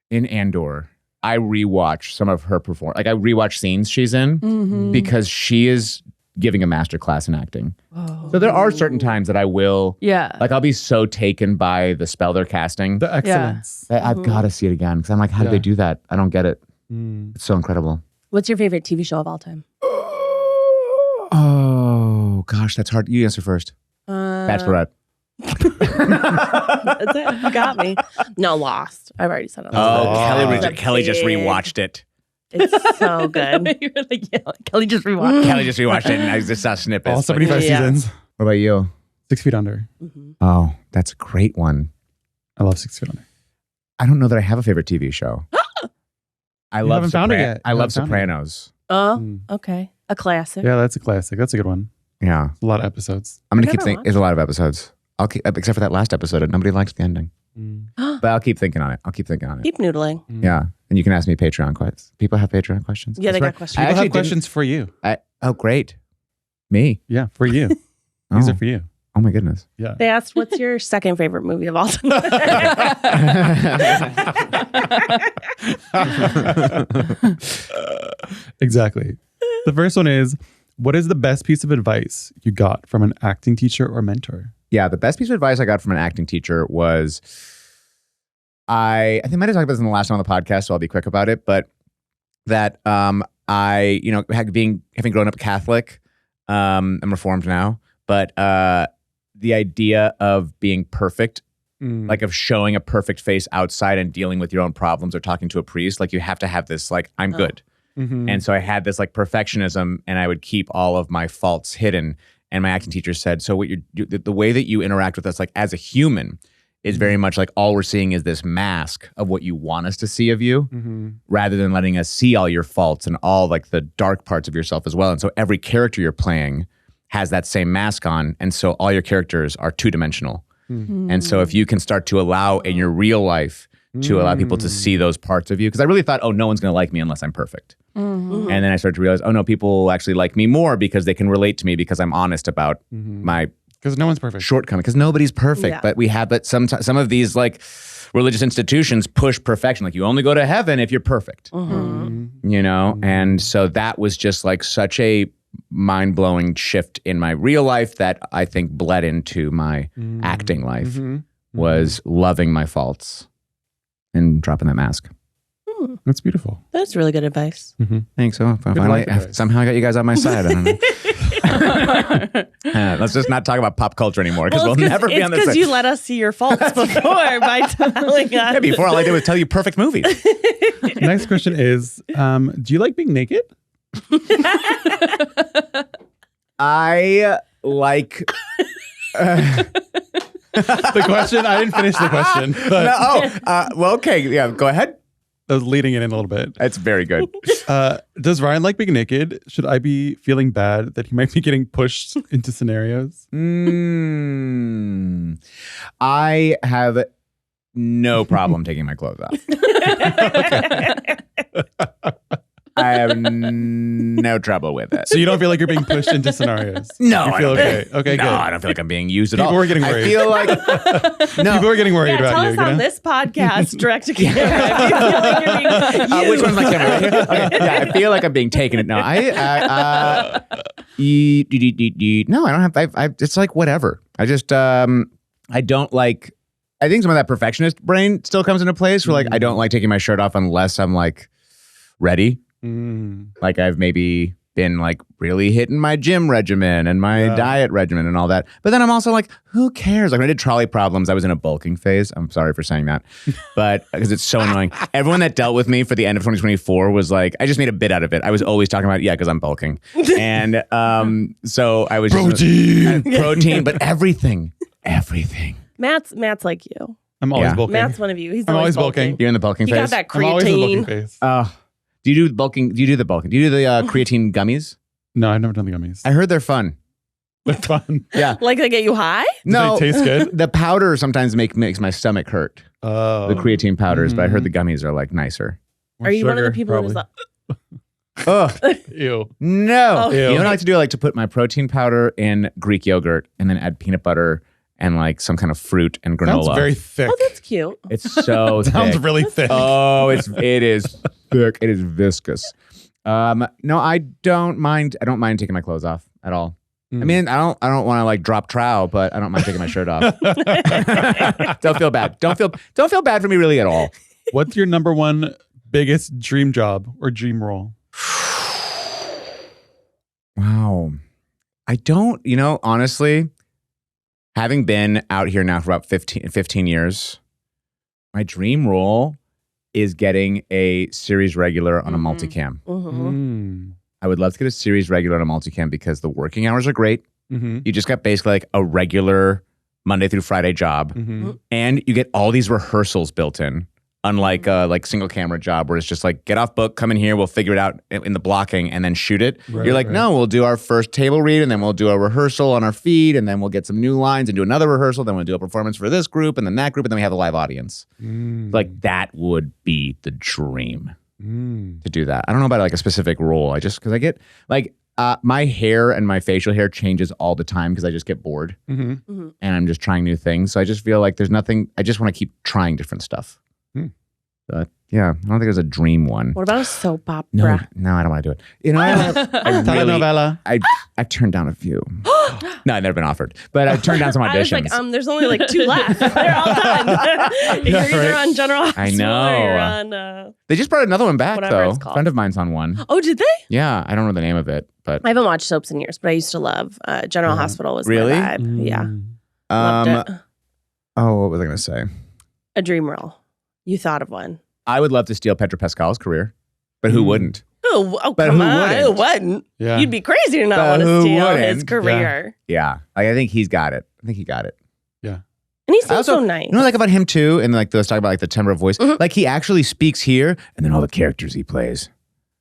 in Andor, I rewatch some of her perform. Like I rewatch scenes she's in because she is giving a masterclass in acting. Oh. So there are certain times that I will, Yeah. like I'll be so taken by the spell they're casting The excellence. that I've got to see it again because I'm like, how did they do that? I don't get it. It's so incredible. What's your favorite TV show of all time? Oh gosh, that's hard. You answer first. Bachelorette. That's it. You got me. No, Lost. I've already said it. Kelly just big- rewatched it. It's so good. You were like, yeah, Kelly just rewatched. Kelly just rewatched it and I just saw snippets. All 75 Yeah. seasons. What about you? 6 Feet Under. Oh, that's a great one. I love 6 Feet Under. I don't know that I have a favorite TV show. I love haven't found it yet. I You love haven't found it. Sopranos. Oh, okay. A classic. Yeah, that's a classic. That's a good one. Yeah. A lot of episodes. I'm going to I've keep never thinking. watched There's a lot of episodes. I'll keep, except for that last episode. Nobody likes the ending. But I'll keep thinking on it. I'll keep thinking on it. Keep noodling. Yeah. And you can ask me Patreon questions. People have Patreon questions? Yeah, they That's got right. questions. I People actually have questions for you. Oh, great. Me? Yeah, for you. Oh. These are for you. Oh, my goodness. Yeah. They asked, "What's your second favorite movie of all time?" Exactly. The first one is, what is the best piece of advice you got from an acting teacher or mentor? Yeah, the best piece of advice I got from an acting teacher was I think I might have talked about this in the last one on the podcast, so I'll be quick about it, but that I, having grown up Catholic, I'm Reformed now, but the idea of being perfect, like of showing a perfect face outside and dealing with your own problems or talking to a priest, like you have to have this, like, I'm good. And so I had this like perfectionism and I would keep all of my faults hidden. And my acting teacher said, so the way that you interact with us, like as a human, is very much like all we're seeing is this mask of what you want us to see of you, rather than letting us see all your faults and all like the dark parts of yourself as well. And so every character you're playing has that same mask on. And so all your characters are two-dimensional. And so if you can start to allow in your real life to allow people to see those parts of you, because I really thought, oh, no one's going to like me unless I'm perfect. And then I started to realize, oh no, people actually like me more because they can relate to me because I'm honest about my Because no one's perfect. shortcoming. Because nobody's perfect, Yeah. but some of these like religious institutions push perfection. Like you only go to heaven if you're perfect, And so that was just like such a mind-blowing shift in my real life that I think bled into my acting life. Was loving my faults and dropping that mask. That's beautiful. That's really good advice. Thanks. So finally, life advice. somehow I got you guys on my side. I don't know. Let's just not talk about pop culture anymore because we'll never be on this because side. you let us see your faults before by telling us. Yeah, before all I did was tell you perfect movies. Next question is, do you like being naked? I like. The question, I didn't finish the question, but Well, okay. Yeah, go ahead. I was leading it in a little bit. That's very good. Does Ryan like being naked? Should I be feeling bad that he might be getting pushed into scenarios? I have no problem taking my clothes off. I have no trouble with it. So you don't feel like you're being pushed into scenarios? No, You I feel don't okay? Okay, no, good. I don't feel like I'm being used at all. People were getting worried. I feel like no. People are getting worried Yeah, about tell you. us you on know? this podcast, direct to camera. If you feel like you're being Which used. one's my camera? Right here? Okay. Yeah, I feel like I'm being taken. No, no, I don't have. It's like whatever. I just I don't like. I think some of that perfectionist brain still comes into place. Where like I don't like taking my shirt off unless I'm like ready. Like I've maybe been like really hitting my gym regimen and my diet regimen and all that. But then I'm also like, who cares? Like when I did trolley problems, I was in a bulking phase. I'm sorry for saying that, but because it's so annoying. Everyone that dealt with me for the end of 2024 was like, I just made a bit out of it. I was always talking about, because I'm bulking. And so I was protein, but everything. Matt's like you. I'm always Yeah. bulking. Matt's one of you. He's I'm always bulking. You're in the bulking You phase. got that I'm always in the bulking creatine. phase. Do you do bulking? Do you do the bulking? Do you do the creatine gummies? No, I've never done the gummies. I heard they're fun. They're fun. Yeah. Like they get you high? No, they taste good? The powder sometimes makes my stomach hurt. Oh. The creatine powders, but I heard the gummies are like nicer. Are you one of the Sugar, people probably. who's like, Oh, Ew. no. Oh. You know Ew. what I like to do? I like to put my protein powder in Greek yogurt and then add peanut butter and like some kind of fruit and granola. Sounds very thick. Oh, that's cute. It's so Sounds thick. really thick. Oh, it is thick. It is viscous. No, I don't mind taking my clothes off at all. I mean, I don't want to like drop trow, but I don't mind taking my shirt off. Don't feel bad. Don't feel bad for me really at all. What's your number one biggest dream job or dream role? Wow. I don't, honestly, having been out here now for about 15 years, my dream role is getting a series regular on a multicam. Mm-hmm. I would love to get a series regular on a multicam because the working hours are great. Mm-hmm. You just got basically like a regular Monday through Friday job. Mm-hmm. And you get all these rehearsals built in. Unlike a like single camera job where it's just like get off book, come in here, we'll figure it out in the blocking and then shoot it. Right, You're like, right. no, we'll do our first table read and then we'll do a rehearsal on our feed and then we'll get some new lines and do another rehearsal. Then we'll do a performance for this group and then that group and then we have a live audience. Like that would be the dream to do that. I don't know about like a specific role. Because I get like my hair and my facial hair changes all the time because I just get bored and I'm just trying new things. So I just feel like there's nothing. I just want to keep trying different stuff. But yeah, I don't think there's a dream one. What about a soap opera? No, I don't want to do it. Telenovela. I turned down a few. No, I've never been offered, but I turned down some I was auditions. like, there's only like 2 left. They're all done. You're either on General Hospital know. or you're on... They just brought another one back Whatever though. it's A called. friend of mine's on one. Oh, did they? Yeah, I don't know the name of it, but I haven't watched soaps in years, but I used to love General Hospital was Really? my vibe. Yeah. um, Loved it. oh, what was I going to say? A dream role. You thought of one. I would love to steal Pedro Pascal's career, but who wouldn't? Oh, But come who on. wouldn't? Who wouldn't? Yeah. You'd be crazy to not But want to who steal his wouldn't? career. Yeah, like, I think he's got it. I think he got it. And he seems also, so nice. You know, like about him too, and like let's talk about like the timbre of voice. Like he actually speaks here, and then all the characters he plays,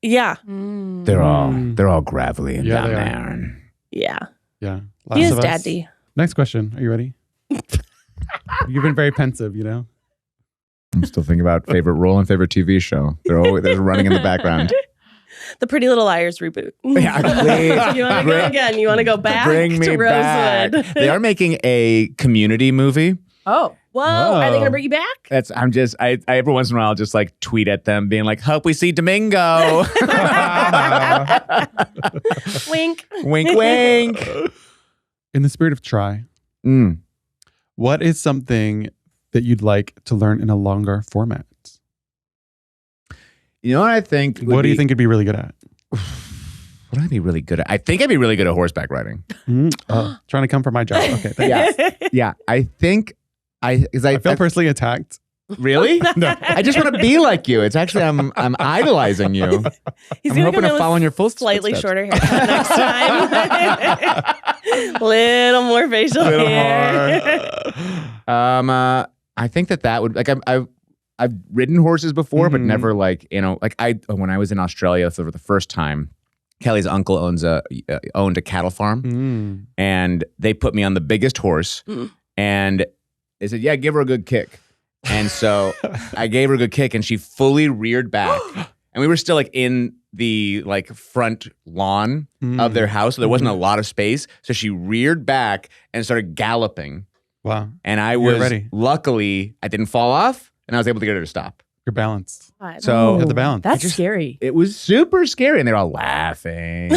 Yeah. they're all gravelly and Yeah, down they are. there. And Yeah. Yeah. He Last is of Us. daddy. Next question. Are you ready? You've been very pensive, I'm still thinking about favorite role and favorite TV show. They're running in the background. The Pretty Little Liars reboot. Yeah, please. You want to go again? You want to go back Bring me to back. Rosewood? They are making a Community movie. Oh. Whoa. Are they Whoa. going to bring you back? I every once in a while I'll just like tweet at them being like, hope we see Domingo. Wink. Wink, wink. In the spirit of try, what is something that you'd like to learn in a longer format? You know what I think? What do you think you'd be really good at? What would I be really good at? I think I'd be really good at horseback riding. Trying to come for my job. Okay. Thanks. Yeah, I think I feel personally attacked. really. No, I just want to be like you. It's actually I'm idolizing you. He's I'm gonna hoping come to in follow in your with slightly footsteps. shorter haircut next time. Little more facial hair. I think that would like I've ridden horses before, but never like when I was in Australia for the first time. Kelly's uncle owned a cattle farm, and they put me on the biggest horse, and they said, "Yeah, give her a good kick." And so I gave her a good kick, and she fully reared back, and we were still like in the like front lawn of their house, so there wasn't a lot of space. So she reared back and started galloping. Wow. And I You're was ready. Luckily I didn't fall off, and I was able to get her to stop. You're balanced. So You have the balance. That's scary. it was super scary, and they're all laughing.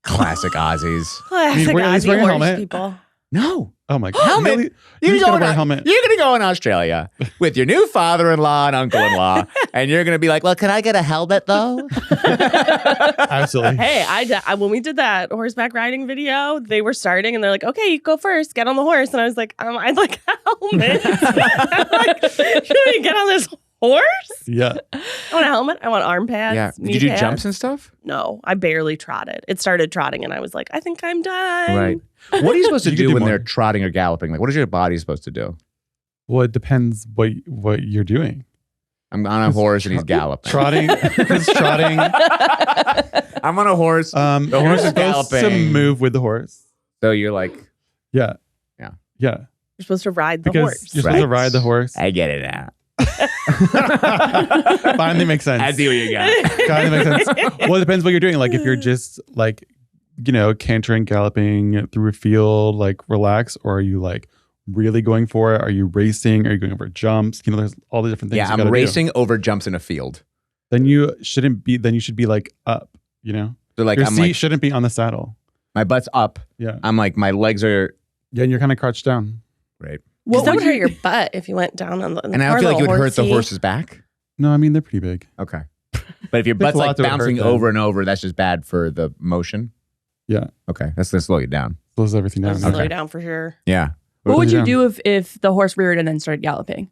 Classic Aussies. Classic at least Aussie wearing a horse helmet. people. No. Oh my God. Helmet? Really? You're Who's gonna going wear a on- helmet? You're going to go in Australia with your new father-in-law and uncle-in-law, and you're going to be like, well, can I get a helmet, though? Absolutely. Hey, when we did that horseback riding video, they were starting and they're like, okay, you go first, get on the horse. And I was like, I'd like a helmet. I'm like, should we get on this horse? Yeah. I want a helmet. I want arm pads. Yeah. knee Did you do pads. jumps and stuff? No, I barely trotted. It started trotting and I was like, I think I'm done. Right. What are you supposed to You could do do when more. they're trotting or galloping? Like, what is your body supposed to do? Well, it depends what you're doing. I'm on a horse and he's galloping. Trotting. Because trotting. I'm on a horse. The horse is supposed to galloping. move with the horse. So you're like, Yeah. Yeah. Yeah. You're supposed to ride the Because horse. you're supposed to Right. ride the horse. I get it now. Finally makes sense. I see what you got. Finally makes sense. Well, it depends what you're doing. Like if you're just like, cantering, galloping through a field, like relax, or are you like really going for it? Are you racing? Are you going over jumps? There's all the different things. Yeah, I'm racing over jumps in a field. Then you shouldn't be. Then you should be like up. So like Your I'm seat like shouldn't be on the saddle. my butt's up. Yeah. I'm like my legs are Yeah, and you're kind of crouched down. right. Because that would hurt your butt if you went down on the. And I feel like it would hurt the horse's back. No, I mean they're pretty big. Okay. But if your butt's a like lot to hurt bouncing them. over and over, that's just bad for the motion. Yeah. Okay. That's gonna slow you down. Slows everything down. Slow you down for sure. Yeah. What would you down. do if the horse reared and then started galloping?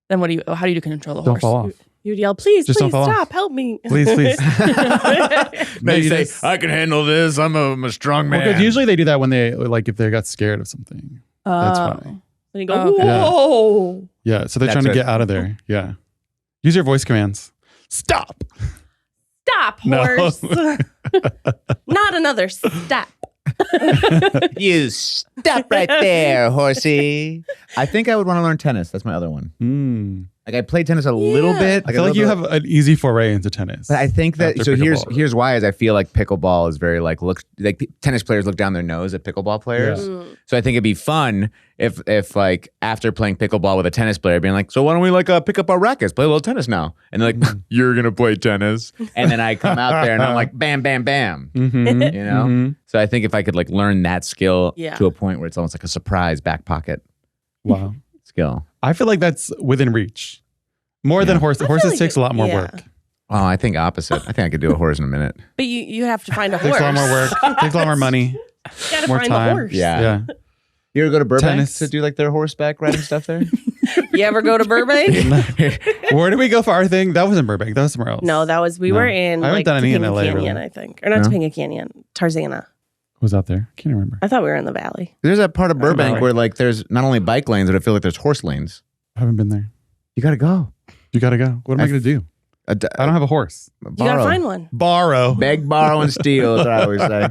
Then how do you control the Don't horse? fall off. You'd yell, please, Just don't please fall off. stop, help me. Please. No, you say, just- I can handle this. I'm a strong man. Because usually they do that when they like if they got scared of something. That's why. And you go, Okay. whoa. Yeah. So they're That's trying to it. get out of there. Yeah. Use your voice commands. Stop. Stop, No. horse. Not another step. You stop right there, horsey. I think I would want to learn tennis. That's my other one. Like I played tennis a little bit. I feel like you have an easy foray into tennis. But I think that after pickleball. here's why is I feel like pickleball is very like tennis players look down their nose at pickleball players. Yeah. So I think it'd be fun if like after playing pickleball with a tennis player being like, so why don't we like pick up our rackets, play a little tennis now? And they're like, you're gonna play tennis, and then I come out there and I'm like, bam, bam, bam. Mhm. So I think if I could like learn that skill Yeah. to a point where it's almost like a surprise back pocket Wow. skill. I feel like that's within reach. More than horses. Horses like takes a lot more yeah. work. Oh, I think opposite. I think I could do a horse in a minute. But you have to find a horse. Takes a lot more work. Takes a lot more money. You gotta more find time. the horse. Yeah. Yeah. You ever go to Burbank Tennis. to do like their horseback riding stuff there? You ever go to Burbank? Where did we go for our thing? That wasn't Burbank. That was somewhere else. No, that was, we No. were in I haven't like done any in Topanga LA, Canyon, really. I think. Or not No? Topanga Canyon, Tarzana. Who was out there? I can't remember. I thought we were in the valley. There's that part of Burbank know. where like there's not only bike lanes, but I feel like there's horse lanes. I haven't been there. You gotta go. You gotta go. What am I gonna do? I don't have a horse. You gotta find one. Borrow. Beg, borrow, and steal is what I always say.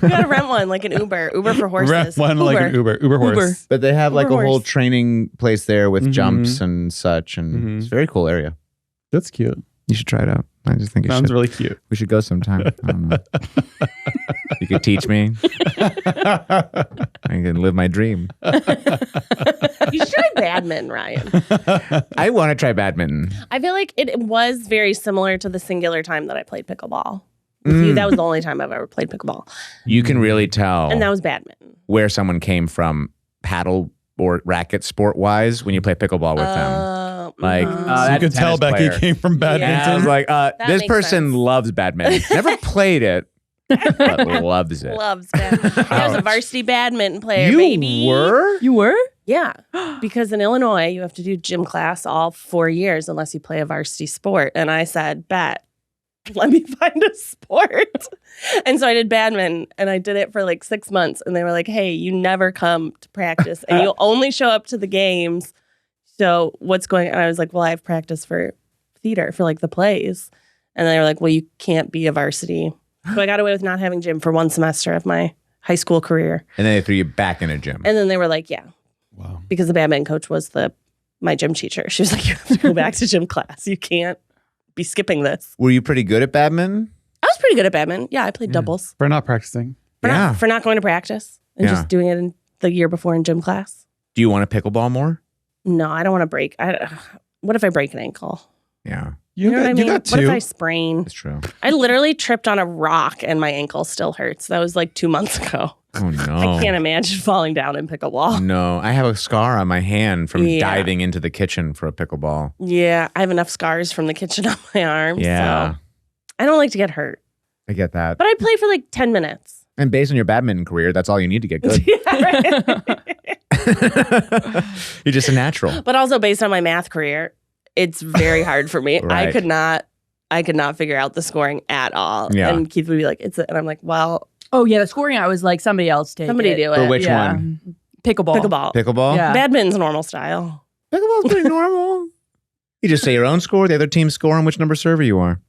You gotta rent one, like an Uber. Uber for horses. Rent one like an Uber horse. Uber. But they have like a Uber whole horse. training place there with Mhm. jumps and such, and Mhm. it's a very cool area. That's cute. You should try it out. I just think Sounds really cute. we should go sometime. I don't know. You could teach me. I can live my dream. You should try badminton, Ryan. I want to try badminton. I feel like it was very similar to the singular time that I played pickleball. With you, that was the only time I've ever played pickleball. You can really tell And that was badminton. where someone came from paddle or racket sport wise when you play pickleball with them. Like, mhm. oh, You that's could a tell tennis Becky player. came from badminton. And I was like, this makes person sense. loves badminton. Never played it, but loves it. Loves badminton. I was a varsity badminton player, You baby. were? You were? Yeah. Because in Illinois, you have to do gym class all 4 years unless you play a varsity sport. And I said, bet. Let me find a sport. And so I did badminton and I did it for like 6 months. And they were like, hey, you never come to practice and you only show up to the games. So what's going on? And I was like, well, I have practice for theater, for like the plays. And they were like, well, you can't be a varsity. So I got away with not having gym for 1 semester of my high school career. And then they threw you back in a gym. And then they were like, yeah, Wow. because the badminton coach was my gym teacher. She was like, you have to go back to gym class. You can't be skipping this. Were you pretty good at badminton? I was pretty good at badminton. Yeah, I played doubles. For not practicing. For not going to practice and Yeah. just doing it in the year before in gym class. Do you want to pickleball more? No, I don't want to break. What if I break an ankle? Yeah, You know what I mean? You got What if two. I sprain? that's true. I literally tripped on a rock and my ankle still hurts. That was like 2 months ago. Oh no. I can't imagine falling down in pickleball. No, I have a scar on my hand from Yeah. diving into the kitchen for a pickleball. Yeah, I have enough scars from the kitchen on my arm. Yeah. So I don't like to get hurt. I get that. But I play for like 10 minutes. And based on your badminton career, that's all you need to get good. Yeah, right. You're just a natural. But also based on my math career, it's very hard for me. Right. I could not figure out the scoring at all. Yeah. And Keith would be like, and I'm like, well, Oh, yeah. The scoring, I was like, somebody else take somebody it. do it. For which Yeah. one? Pickleball. Pickleball. Pickleball? Yeah. Badminton's normal style. Pickleball's pretty normal. You just say your own score, the other team's score, and which number server you are.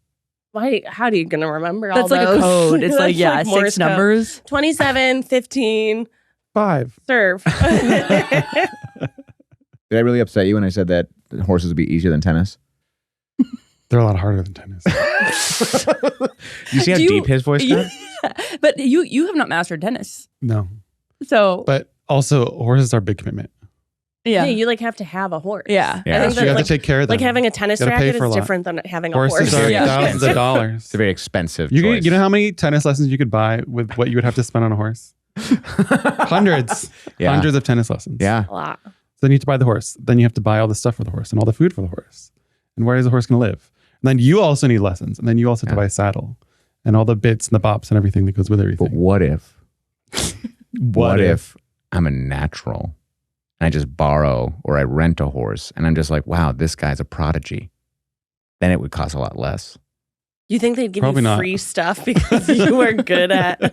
Why? How are you going to remember all That's like those? a code. It's like, That's yeah, Morse 6 code. numbers. 27, 15, 5. serve. Did I really upset you when I said that horses would be easier than tennis? They're a lot harder than tennis. You see how deep his voice got? But you have not mastered tennis. No. So But also, horses are a big commitment. Yeah, yeah. you like have to have a horse. Yeah. Yeah. I think You that have like, to take care of them. like having a tennis You gotta pay racket for a is lot. different than having a Horses horse. are Yeah. thousands of dollars. It's a very expensive You choice. know how many tennis lessons you could buy with what you would have to spend on a horse? Hundreds. Yeah. Hundreds of tennis lessons. Yeah. A lot. So then you have to buy the horse. Then you have to buy all the stuff for the horse and all the food for the horse. And where is the horse going to live? And then you also need lessons. And then you also have to buy a saddle and all the bits and the bops and everything that goes with everything. But what if? What if I'm a natural and I just borrow or I rent a horse and I'm just like, wow, this guy's a prodigy? Then it would cost a lot less. You think they'd give Probably you not. free stuff because you were good at you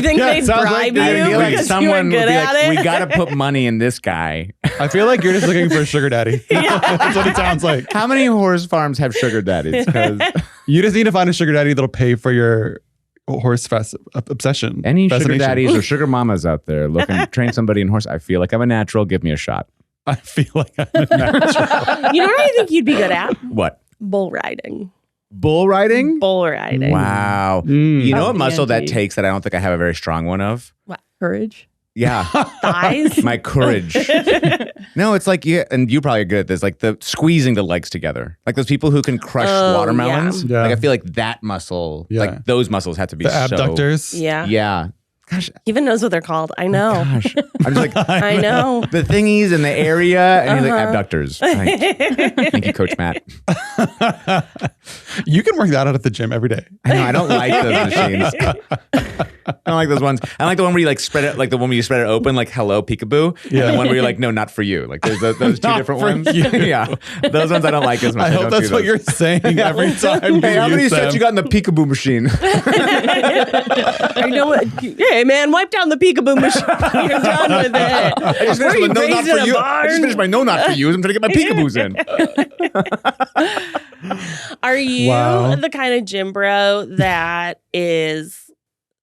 think yeah, they'd sounds bribe like- I you feel like because you were someone would good be at like, it? we got to put money in this guy. I feel like you're just looking for a sugar daddy. That's what it sounds like. How many horse farms have sugar daddies? 'Cause You just need to find a sugar daddy that'll pay for your horse obsession. any sugar fascination. daddies or sugar mamas out there looking to train somebody in horse, I feel like I'm a natural. Give me a shot. I feel like I'm a natural. You know what I think you'd be good at? What? Bull riding. Bull riding? Bull riding. Wow. Mm. You know what That's muscle that Angie. takes that I don't think I have a very strong one of? Courage. Yeah. Thighs. My courage. No, it's like, yeah, and you probably are good at this, like the squeezing the legs together. Like those people who can crush Oh, watermelons. yeah. Like I feel like that muscle, Yeah. like those muscles have to be The so. abductors. Yeah. Yeah. Gosh. He even knows what they're called. I know. Gosh. I'm just like, I know. the thingies in the area, and he's like, abductors. Thank you, Coach Matt. You can work that out at the gym every day. I know, I don't like those machines. I don't like those ones. I like the one where you like spread it, like the one where you spread it open, like hello peekaboo. Yeah. And the one where you're like, no, not for you. Like there's those two Not different for ones. you. Yeah. Those ones I don't like as much. I hope don't that's do what those. you're saying every time. Hey, you how many use sets them. you got in the peekaboo machine? I know what. Hey, man, wipe down the peekaboo machine. You're done with it. I just Were finished you my no, not raised for in a you. I barn? just finished my no, not for you. I'm trying to get my peekaboos in. Are you Wow. the kind of gym bro that is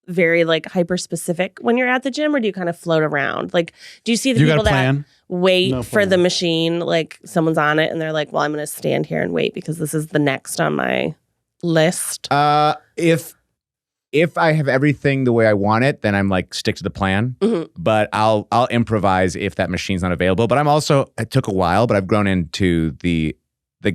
very like hyper specific when you're at the gym, or do you kind of float around? Like, do you see the You got people a that plan? wait No for the plan. machine, like someone's on it and they're like, well, I'm going to stand here and wait because this is the next on my list? If I have everything the way I want it, then I'm like stick to the plan. Mhm. But I'll improvise if that machine's not available. But it took a while, but I've grown into the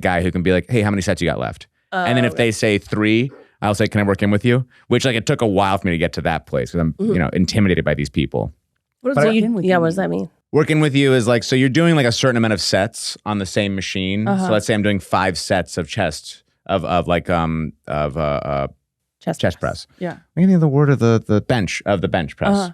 guy who can be like, hey, how many sets you got left? And then if they say 3, I'll say, can I work in with you? Which like it took a while for me to get to that place because I'm intimidated by these people. What But does I- working with yeah, you what does mean? that mean? Working with you is like, so you're doing like a certain amount of sets on the same machine. So let's say I'm doing 5 sets of chest chest press. Yeah. I can't think of the word of the bench press.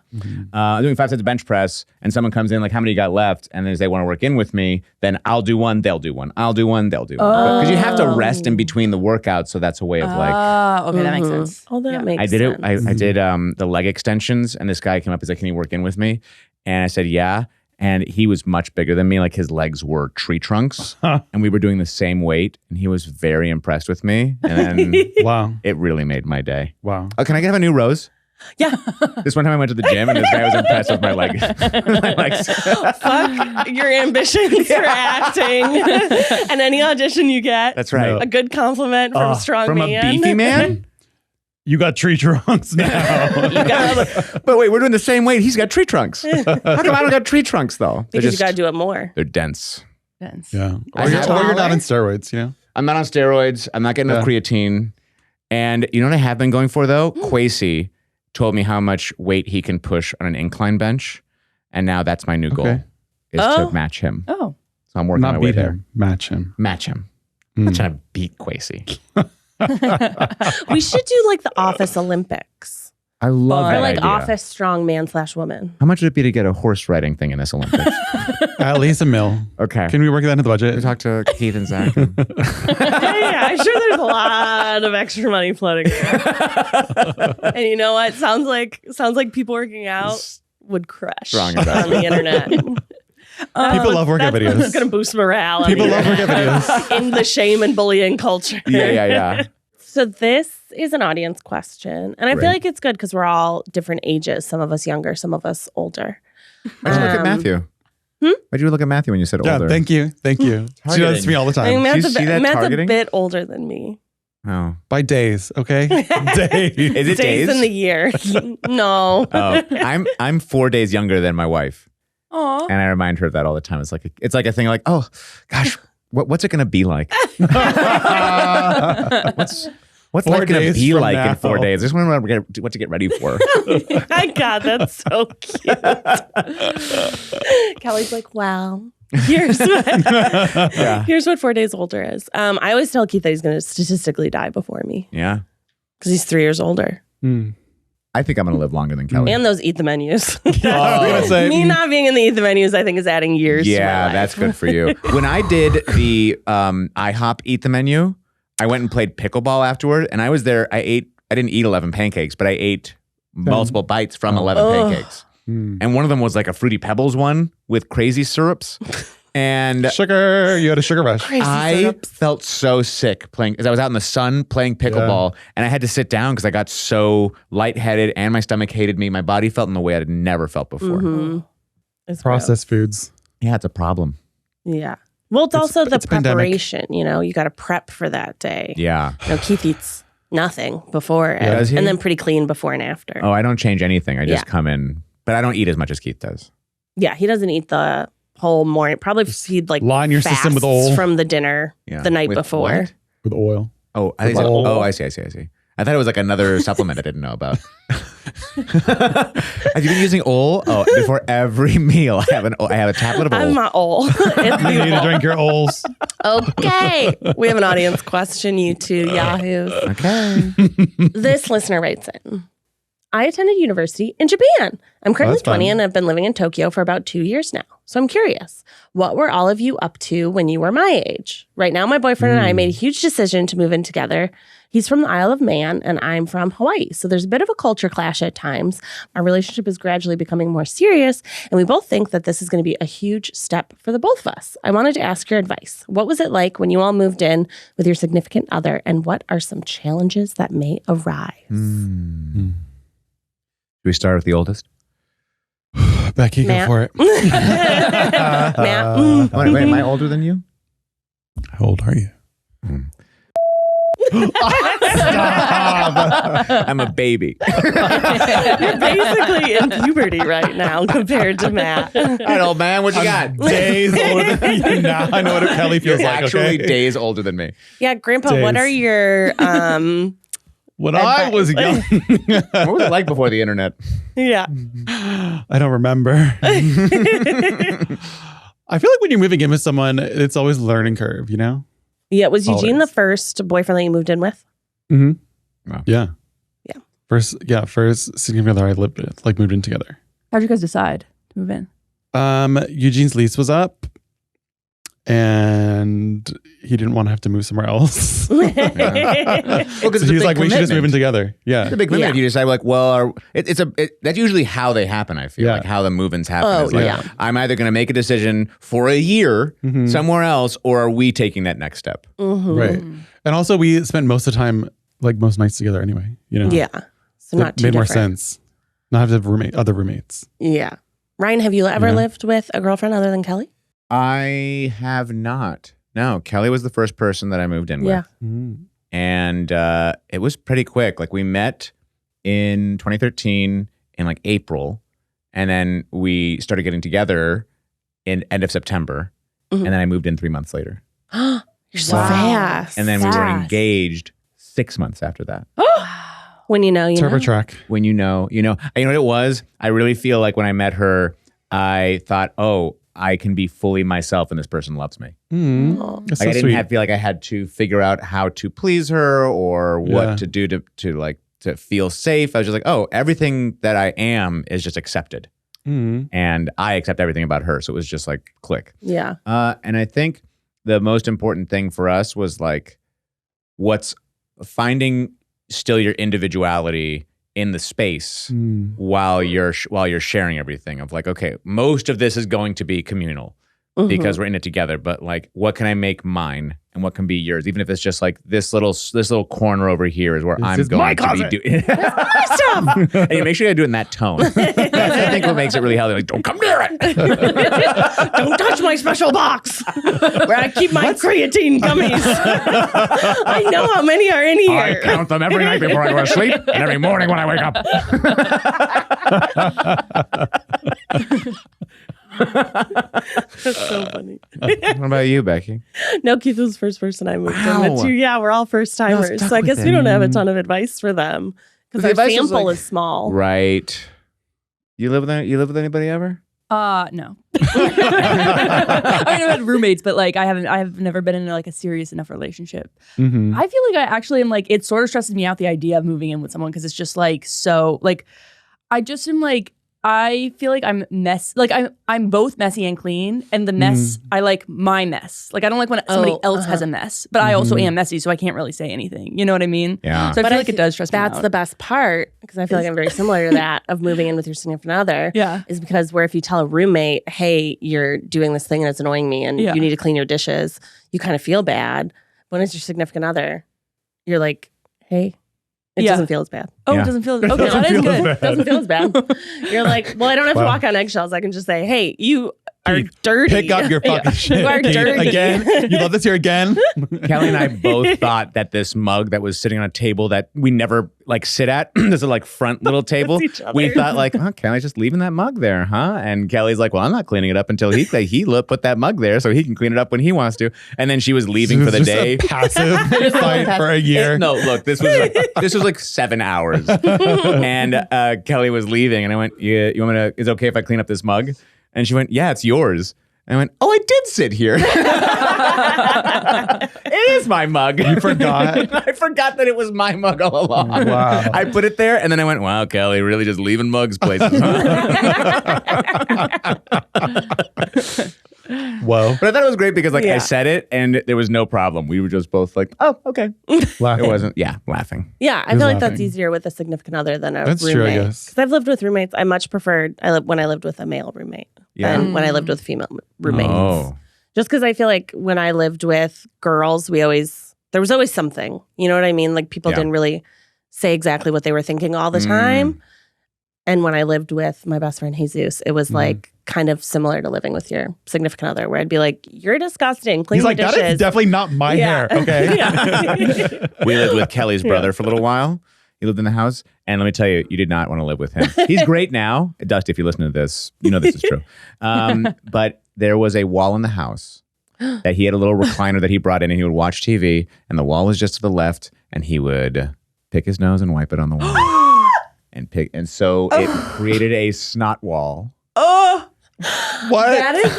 Uh-huh. Doing 5 sets of bench press, and someone comes in like, how many you got left? And then they want to work in with me, then I'll do one, they'll do one. I'll do one, they'll do one. Because you have to rest in between the workouts, so that's a way of like. Okay, that makes Mhm. sense. Oh, that Yeah. makes I did sense. it. I did the leg extensions, and this guy came up. He's like, "Can you work in with me?" And I said, "Yeah." And he was much bigger than me. Like his legs were tree trunks, and we were doing the same weight. And he was very impressed with me. And then Wow. it really made my day. Wow. Oh, can I have a new rose? Yeah. This one time I went to the gym, and this guy was impressed with my leg. My legs. Fuck your ambitions for acting and any audition you get. That's right. No. A good compliment from a strong From man. a beefy man. You got tree trunks now. But wait, we're doing the same weight. He's got tree trunks. How come I don't got tree trunks though? Because you got to do it more. They're dense. Dense. yeah. I Or you're have- not on steroids, you know? I'm not on steroids. I'm not getting enough creatine. And you know what I have been going for though? Quasi told me how much weight he can push on an incline bench. And now that's my new goal Okay. is Oh. to match him. Oh. So I'm working my Not way beat there. him. Match him. Match him. I'm not trying to beat Quasi. We should do like the Office Olympics. I love Or that like idea. Office strong man / woman. How much would it be to get a horse riding thing in this Olympics? At least $1 million. Okay. Can we work that into the We budget? talk to Keith and Zach. Yeah, I'm sure there's a lot of extra money floating around. And you know what? Sounds like people working out would crush Wrong on investment. the internet. People love workout That's videos. going to boost morale. on People the love internet. workout videos. In the shame and bullying culture. yeah. So this is an audience question. And I feel Right. like it's good because we're all different ages. Some of us younger, some of us older. I just look at Matthew. Why'd you look at Matthew when you said Yeah, older? thank you. She does this to me all the I time. mean, Matt's, you see that Matt's a targeting? bit older than me. Oh. By days, okay? Days. Is it days? in the year. No. Oh, I'm 4 days younger than my wife. Aw. And I remind her of that all the time. It's like a thing like, oh, gosh, what's it going to be like? What's 4 life going to days be from like now. in 4 days? I just want to know what to get ready for. My God, that's so cute. Kelly's like, wow. Here's what 4 days older is. I always tell Keith that he's going to statistically die before me Yeah. because he's 3 years older. I think I'm going to live longer than Kelly. And those eat the menus. I was gonna say, Me not being in the eat the menus, I think, is adding years to my Yeah, life. that's good for you. When I did the IHOP Eat the Menu, I went and played pickleball afterward, and I was there. I didn't eat 11 pancakes, but I ate multiple bites from 11 pancakes. And one of them was like a Fruity Pebbles one with crazy syrups. And sugar. You had a sugar rush. Crazy I syrups. felt so sick playing, because I was out in the sun playing pickleball, and I had to sit down because I got so lightheaded and my stomach hated me. My body felt in the way I had never felt before. It's Processed foods. Yeah, it's a problem. gross. Yeah. Well, it's also the it's a pandemic. preparation. You know, you got to prep for that day. Yeah. You know, Keith eats nothing before Does he? and then pretty clean before and after. Oh, I don't change anything. I just Yeah. come in, but I don't eat as much as Keith does. Yeah, he doesn't eat the whole morning. Probably he'd like Line your system with fasts oil. from the dinner Yeah. the night With before. what? With oil. Oh, I With oil. I see. I thought it was like another supplement I didn't know about. Have you been using oil? Oh, before every meal, I have a tablet of I'm oil. not old. It's You need to beautiful. drink your oils. Okay. We have an audience question, you two yahoos. Okay. This listener writes in. I attended university in Japan. I'm currently that's fun. 20 and have been living in Tokyo for about 2 years now. So I'm curious, what were all of you up to when you were my age? Right now, my boyfriend and I made a huge decision to move in together. He's from the Isle of Man and I'm from Hawaii. So there's a bit of a culture clash at times. Our relationship is gradually becoming more serious, and we both think that this is going to be a huge step for the both of us. I wanted to ask your advice. What was it like when you all moved in with your significant other, and what are some challenges that may arise? Do we start with the oldest? Becky, Matt. go for it. Matt? Oh, wait, am I older than you? How old are you? I'm a baby. You're basically in puberty right now compared to Matt. All right, old man, what you got? Days older than you. Now I know what Kelly feels You're like. actually Okay? days older than me. Yeah, Grandpa, what Days. are your When I was young, What was it like before the internet? yeah. I don't remember. I feel like when you're moving in with someone, it's always a learning curve, you know? Yeah, was Eugene Always. the first boyfriend that you moved in with? Mm-hmm. Wow. Yeah. Yeah. First significant other I lived with, like moved in together. How'd you guys decide to move in? Eugene's lease was up and he didn't want to have to move somewhere else. Well, So he was like, we should just move in together. Yeah. It's a big commitment. Yeah. If you decide, like, well, that's usually how they happen. I feel Yeah. like how the move-ins happen. Oh, is like, yeah. I'm either going to make a decision for a year Mhm. somewhere else, or are we taking that next step? Mhm. Right. And also we spent most of the time, like most nights together anyway, you know? Yeah. So not It too made more different. sense. Not have to have other roommates. Yeah. Ryan, have you ever Yeah. lived with a girlfriend other than Kelly? I have not. No, Kelly was the first person that I moved in Yeah. with. And it was pretty quick. Like, we met in 2013 in like April, and then we started getting together in end of September. Mhm. And then I moved in 3 months later. You're so Wow. fast. And then we were Fast. engaged 6 months after that. When you know, you Turbo know. track. When you know what it was? I really feel like when I met her, I thought, oh, I can be fully myself and this person loves me. Oh. That's Like, I so didn't sweet. feel like I had to figure out how to please her or what Yeah. to do to feel safe. I was just like, oh, everything that I am is just accepted. Mhm. And I accept everything about her. So it was just like click. Yeah. And I think the most important thing for us was like what's finding still your individuality in the space Mm. while you're sharing everything of like, okay, most of this is going to be communal Mhm. because we're in it together, but like what can I make mine and what can be yours, even if it's just like this little corner over here is where This I'm is my going to be closet. doing and you make sure you do it in that tone. That's I think think what makes it really healthy, like, don't come near it. Don't touch my special box where I keep my creatine gummies. I know how many are in here. I count them every night before I go to sleep and every morning when I wake up. That's so funny. What about you, Becky? No, Keith was the first person I moved in Wow. with. Yeah, we're all first timers. stuck So I with guess it. we don't have a ton of advice for them because The our advice is sample like- is small. Right. You live with anybody ever? No. I mean, I've had roommates, but like I've never been in like a serious enough relationship. Mm-hmm. I feel like I actually am like, it sort of stresses me out, the idea of moving in with someone, because it's just like, so like, I just am like, I feel like I'm both messy and clean, and the mess, I like my mess. Like I don't like when somebody else has a mess, but I also am messy, so I can't really say anything. You know what I mean? Yeah. So I But feel like it does stress me out. That's the best part because I feel like I'm very similar to that of moving in with your significant other. Yeah. Is because where if you tell a roommate, hey, you're doing this thing and it's annoying me and Yeah. you need to clean your dishes, you kind of feel bad. When it's your significant other, you're like, hey, it Yeah. doesn't feel as bad. Oh, Yeah. it doesn't feel okay. doesn't That is feel as good. bad. Doesn't feel as bad. You're like, well, I don't have to Wow. walk on eggshells. I can just say, hey, you are Keith, dirty. Pick up your fucking shit. You are Keith. dirty. Again? You love this here again? Kelly and I both thought that this mug that was sitting on a table that we never like sit at, this is like front little table. each other. We thought like, oh, Kelly's just leaving that mug there, huh? And Kelly's like, well, I'm not cleaning it up until he put that mug there so he can clean it up when he wants to. And then she was leaving for the This is day. a passive fight for a year. No, look, this was like 7 hours, and Kelly was leaving, and I went, "Yeah, you want me to? Is it okay if I clean up this mug?" And she went, "Yeah, it's yours." And I went, "Oh, I did sit here. It is my mug. You forgot? I forgot that it was my mug all along. Wow. I put it there, and then I went, "Wow, Kelly, really just leaving mugs places." Huh? Whoa. But I thought it was great because like I Yeah. said it, and there was no problem. We were just both like, "Oh, okay." Laughing. It wasn't, laughing. Yeah, I Who's feel like that's laughing? easier with a significant other than a That's roommate. true, I guess. Because I've lived with roommates. I much preferred when I lived with a male roommate than when I lived with female roommates. Oh. Just because I feel like when I lived with girls, there was always something. You know what I mean? Like people Yeah. didn't really say exactly what they were thinking all the time. And when I lived with my best friend Jesus, it was like kind of similar to living with your significant other, where I'd be like, "You're disgusting. Clean He's your like, that dishes." is definitely not my Yeah. hair. Okay. Yeah. We lived with Kelly's brother for a little while. He lived in the house. And let me tell you, you did not want to live with him. He's great now. Dusty, if you listen to this, you know this is true. But there was a wall in the house that he had a little recliner that he brought in, and he would watch TV. And the wall was just to the left. And he would pick his nose and wipe it on the wall. And so it created a snot wall. Oh, What? that is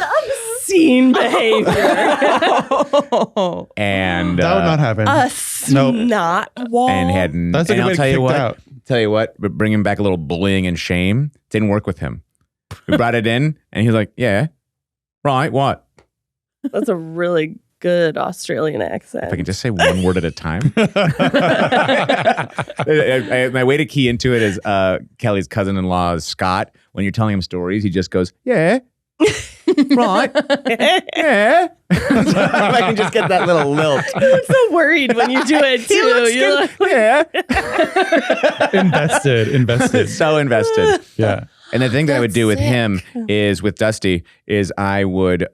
obscene behavior. And That would not happen. A snot wall. and had That's a and good way I'll to tell you kick what. out. Tell you what, but bringing back a little bullying and shame didn't work with him. We brought it in, and he was like, "Yeah, right, what?" That's a really good Australian accent. If I can just say one word at a time. My way to key into it is Kelly's cousin-in-law, Scott. When you're telling him stories, he just goes, "Yeah, right, yeah." If I can just get that little lilt. You look so worried when you do it too. You're like, Yeah. Invested. So invested. Yeah. And the thing that I would do with him is with Dusty is I would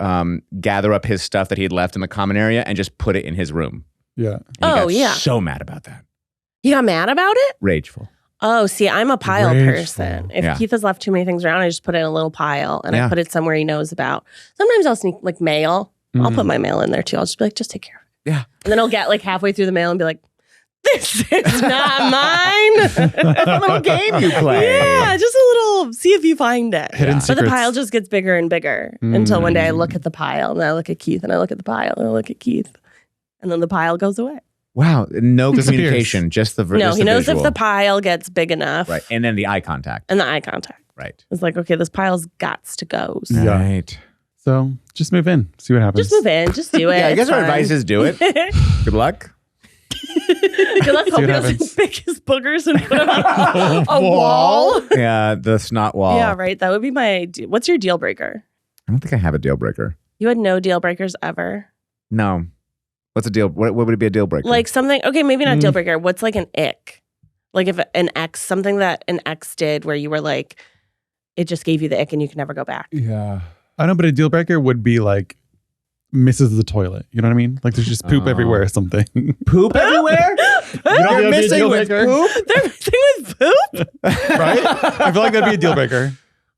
gather up his stuff that he had left in the common area and just put it in his room. Yeah. And he Oh, got yeah. so mad about that. you got mad about it? Rageful. Oh, see, I'm a pile Rageful. person. If Yeah. Keith has left too many things around, I just put it in a little pile and Yeah. I put it somewhere he knows about. Sometimes I'll sneak like mail. I'll put my mail in there too. I'll just be like, just take care of it. Yeah. And then I'll get like halfway through the mail and be like, this is not mine. A little game you play. Yeah, just a little, see if you find it. Hidden But the secrets. pile just gets bigger and bigger until one day I look at the pile and I look at Keith and I look at the pile and I look at Keith. And then the pile goes away. Wow. No Disappears. communication, just the No, just he the knows visual. if the pile gets big enough. Right. And then the eye contact. And the eye contact. Right. It's like, okay, this pile's gots to go. So Yeah. Right. So just move in. See what happens. just move in. Just do it. Yeah, I guess It's our fine. advice is do it. Good luck. Good luck. Hope what he happens. doesn't pick his boogers and put them on a wall. Yeah, the snot wall. Yeah, right. That would be my. What's your deal breaker? I don't think I have a deal breaker. You had no deal breakers ever. No. What's a deal? What would it be a deal breaker? Like something. Okay, maybe not deal breaker. What's like an ick? Like if an ex, something that an ex did where you were like, it just gave you the ick and you can never go back. Yeah. I know, but a deal breaker would be like misses the toilet. You know what I like there's just poop everywhere or something. Poop everywhere? You're missing with poop? They're missing with poop? Right? I feel like that'd be a deal breaker.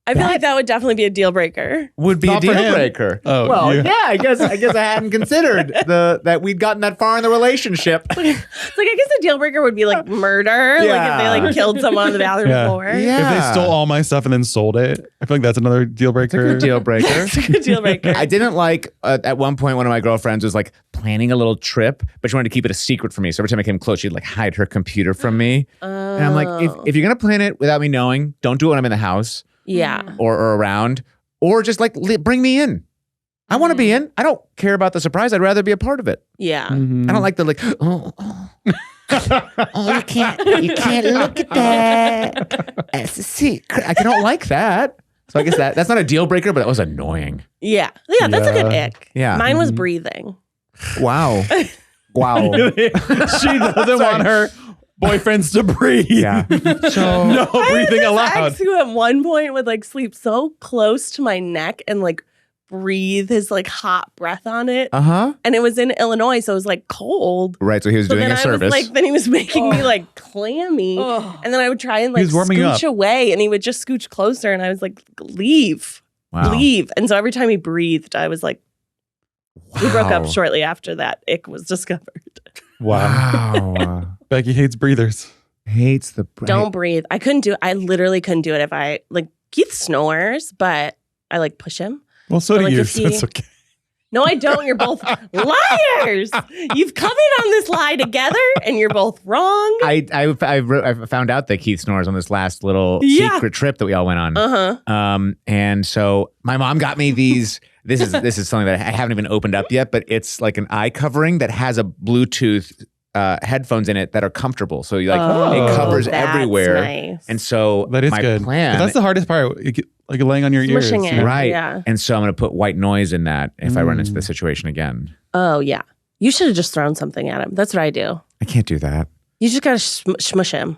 I feel like that would definitely be a deal breaker. Would be Not a for deal him. breaker. Oh, well, yeah. I guess I hadn't considered that we'd gotten that far in the relationship. It's like, I guess a deal breaker would be like murder. Like if they like killed someone on the bathroom floor. Yeah. If they stole all my stuff and then sold it, I feel like that's another deal breaker. Deal breaker. It's a good deal breaker. I didn't like, at one point, one of my girlfriends was like planning a little trip, but she wanted to keep it a secret from me. So every time I came close, she'd like hide her computer from me. And I'm like, if you're going to plan it without me knowing, don't do it when I'm in the house. Yeah. Or around, or just like bring me in. I want to be in. I don't care about the surprise. I'd rather be a part of it. Yeah. Mm-hmm. I don't like the like, Oh, you can't look at that. That's a secret. I don't like that. So I guess that's not a deal breaker, but that was annoying. Yeah. Yeah. That's a good ick. Yeah. Mine was breathing. Wow. Wow. She doesn't want her boyfriends to breathe. Yeah. So No breathing This allowed. ex who at one point would like sleep so close to my neck and like breathe his like hot breath on it. And it was in Illinois, so it was like cold. Right. So he was So doing then a service. I was like, then he was making me like clammy. And then I would try and like was warming scooch up. away and he would just scooch closer and I was like, leave. Wow. Leave. And so every time he breathed, I was like, we broke up Wow. shortly after that ick was discovered. Wow. Becky hates breathers. Hates the Don't breathe. I literally couldn't do it if I like Keith snores, but I like push him. Well, so Or do like you, if so he- it's okay. No, I don't. You're both liars. You've come in on this lie together and you're both wrong. I found out that Keith snores on this last little secret trip that we all went on. And so my mom got me these. This is something that I haven't even opened up yet, but it's like an eye covering that has a Bluetooth headphones in it that are comfortable. So you like it covers that's everywhere. nice. And so That is my good. plan, That's the hardest part. Like laying on your ears. Smushing it. Yeah. right? Yeah. And so I'm going to put white noise in that if I run into the situation again. Oh, yeah. You should have just thrown something at him. That's what I do. I can't do that. You just got to smush him.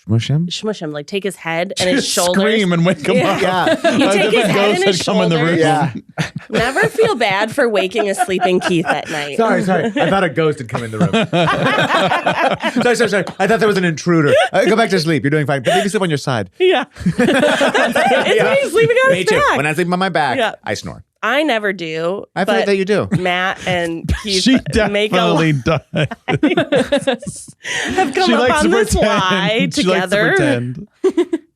Smush him. Smush him. Like take his head and his Just shoulders. scream and wake him up. Yeah. You As take if his a head ghost and his had come in the room. shoulders. Never feel bad for waking a sleeping Keith at night. Sorry. I thought a ghost had come in the room. sorry. I thought there was an intruder. Go back to sleep. You're doing fine. But maybe sleep on your side. Yeah. That's it. It's me sleeping on Me his too. back. When I sleep on my back, Yeah. I snore. I never do. I feel but that you do. Matt and Keith She make a definitely does. have come She up likes on to this pretend. lie She likes to together. pretend.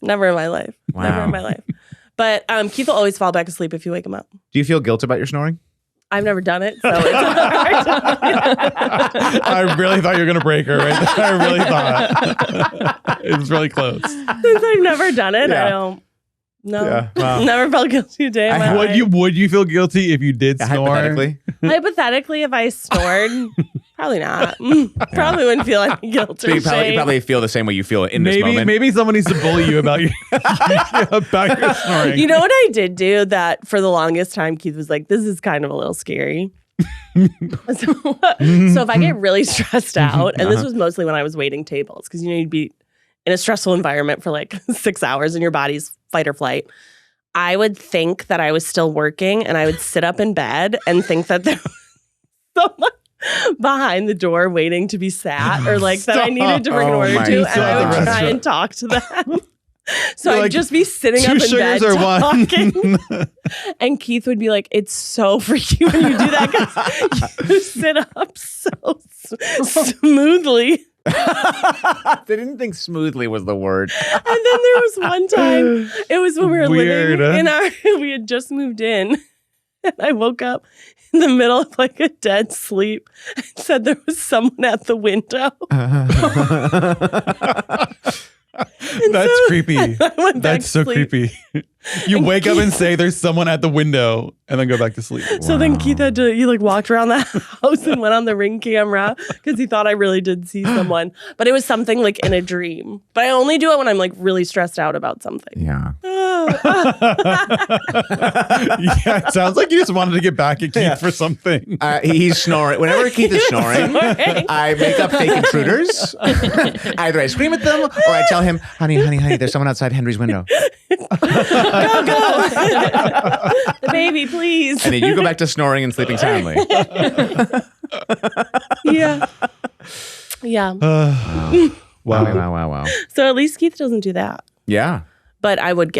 Never in my life. Never Wow. in my life. But Keith will always fall back asleep if you wake him up. Do you feel guilt about your snoring? I've never done it, so it's hard. I really thought you were going to break her right there. I really thought. It was really close. Since I've never done it, Yeah. I don't. No, Yeah, wow. never felt guilty a day in my life. Would you feel guilty if you did snore? Hypothetically? Hypothetically, if I snored, probably not. Probably wouldn't feel any guilt So or you shame. probably feel the same way you feel in this moment. Maybe someone needs to bully you about your about your snoring. You know what I did do that for the longest time? Keith was like, "This is kind of a little scary." So if I get really stressed out, and this was mostly when I was waiting tables, because you'd be in a stressful environment for like 6 hours and your body's fight or flight. I would think that I was still working and I would sit up in bed and think that there was someone behind the door waiting to be sat or like that I needed to bring an Oh order my to. And God. I would try Restaurant. and talk to them. So You're I'd like, just be sitting 2 up in bed sugars or one? talking. And Keith would be like, "It's so freaky when you do that because you sit up so smoothly." I didn't think smoothly was the word. And then there was one time, it was when we were Weird, living we had just moved in. And I woke up in the middle of like a dead sleep and said there was someone at the window. That's creepy. I went back That's to so sleep. creepy. You wake up and say there's someone at the window and then go back to sleep. So then Keith he like walked around the house and went on the Ring camera because he thought I really did see someone. But it was something like in a dream. But I only do it when I'm like really stressed out about something. Yeah. Yeah, it sounds like you just wanted to get back at Keith for something. He's snoring. Whenever Keith is snoring, I make up fake intruders. Either I scream at them or I tell him, honey, there's someone outside Henry's window. The baby, please. And then you go back to snoring and sleeping soundly. Yeah. Yeah. Wow. So at least Keith doesn't do that. Yeah. But I would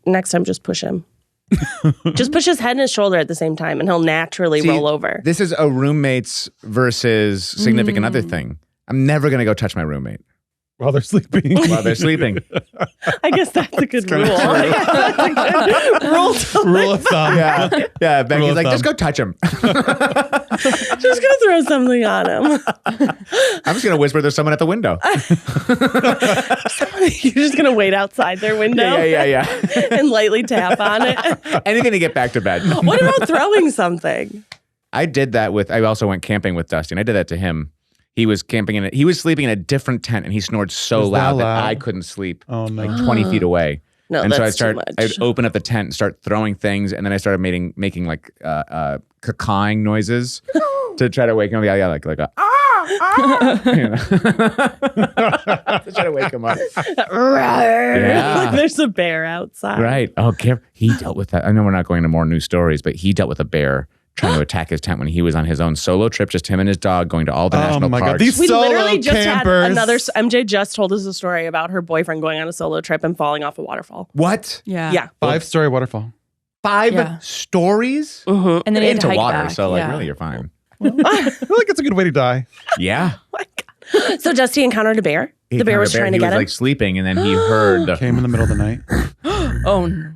next time just push him. Just push his head and his shoulder at the same time and he'll naturally roll over. This is a roommates versus significant other thing. I'm never going to go touch my roommate. While they're sleeping. I guess that's a good rule. That's a good Rule of thumb. Yeah. Becky's Rule of like, thumb. just go touch him. Just go throw something on him. I'm just going to whisper there's someone at the window. You're just going to wait outside their window. Yeah. And lightly tap on it. Anything to get back to bed. What about throwing something? I did that I also went camping with Dusty, and I did that to him. He was camping he was sleeping in a different tent, and he snored so Was that loud that loud? I couldn't sleep. Oh, no. Like 20 feet away. No, and that's so too much. I'd open up the tent and start throwing things, and then I started making like cawing noises to try to wake him up. Yeah, like a you know. To try to wake him up. Yeah. Like there's a bear outside. Right. Oh, he dealt with that. I know we're not going into more new stories, but he dealt with a bear trying to attack his tent when he was on his own solo trip, just him and his dog going to all the national my parks. God. These We solo literally just campers. had another. MJ just told us a story about her boyfriend going on a solo trip and falling off a waterfall. What? Yeah. Yeah. 5-story waterfall. 5 stories? Mm-hmm. And then he had Into to hike water, back. so yeah. really you're fine. I feel like it's a good way to die. Yeah. So Dusty encountered a bear. He The bear was found a trying to he get was him. like sleeping, and then he heard the, Came in the middle of the night. Oh, no.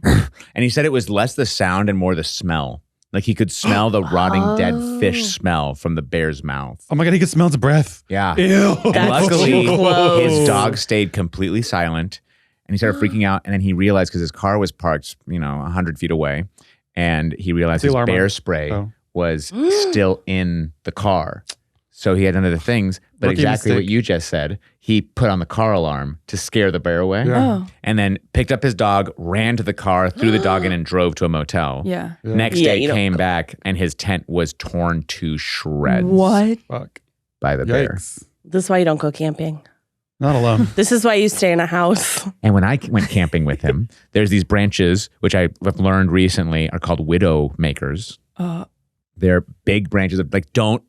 and he said it was less the sound and more the smell. Like he could smell the rotting dead fish smell from the bear's mouth. Oh my God, he could smell its breath. Yeah. Ew. And That's luckily, too close. his dog stayed completely silent, and he started freaking out. And then he realized because his car was parked, 100 feet away, and he realized The his alarm bear went. spray Oh. was still in the car. So he had none of the things, but Rookie exactly what mistake. you just said. He put on the car alarm to scare the bear away, Yeah. Oh. and then picked up his dog, ran to the car, threw the dog in, and drove to a motel. Yeah. Next Yeah, day, you don't- came back, and his tent was torn to shreds What? Fuck. by the bear. Yikes. This is why you don't go camping. Not alone. This is why you stay in a house. And when I went camping with him, there's these branches, which I've learned recently are called widow makers. They're big branches of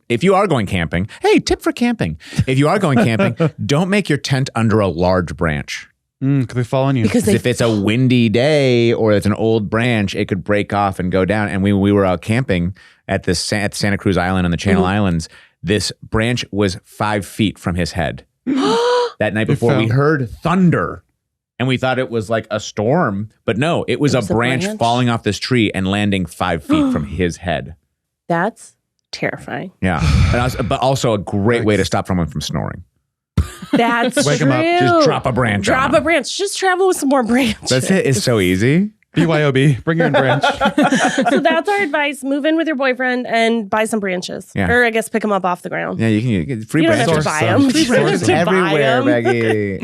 if you are going camping, hey, tip for camping. If you are going camping, don't make your tent under a large branch. Could they fall on you? Because If it's a windy day or it's an old branch, it could break off and go down. And we were out camping at Santa Cruz Island and the Channel Islands. This branch was 5 feet from his head. That night before, we fell. heard thunder. And we thought it was like a storm, but no, it was a branch falling off this tree and landing 5 feet from his head. That's terrifying. Yeah, but also a great way to stop someone from snoring. That's Wake 'em true. up. Just drop a branch. Drop on a them. branch. Just travel with some more branches. That's it. It's so easy. BYOB. Bring your own branch. So that's our advice. Move in with your boyfriend and buy some branches. Yeah. Or I guess pick them up off the ground. Yeah, you can get free You don't have branches. to buy Source them. some. You don't have Source to Everywhere, buy 'em. Maggie.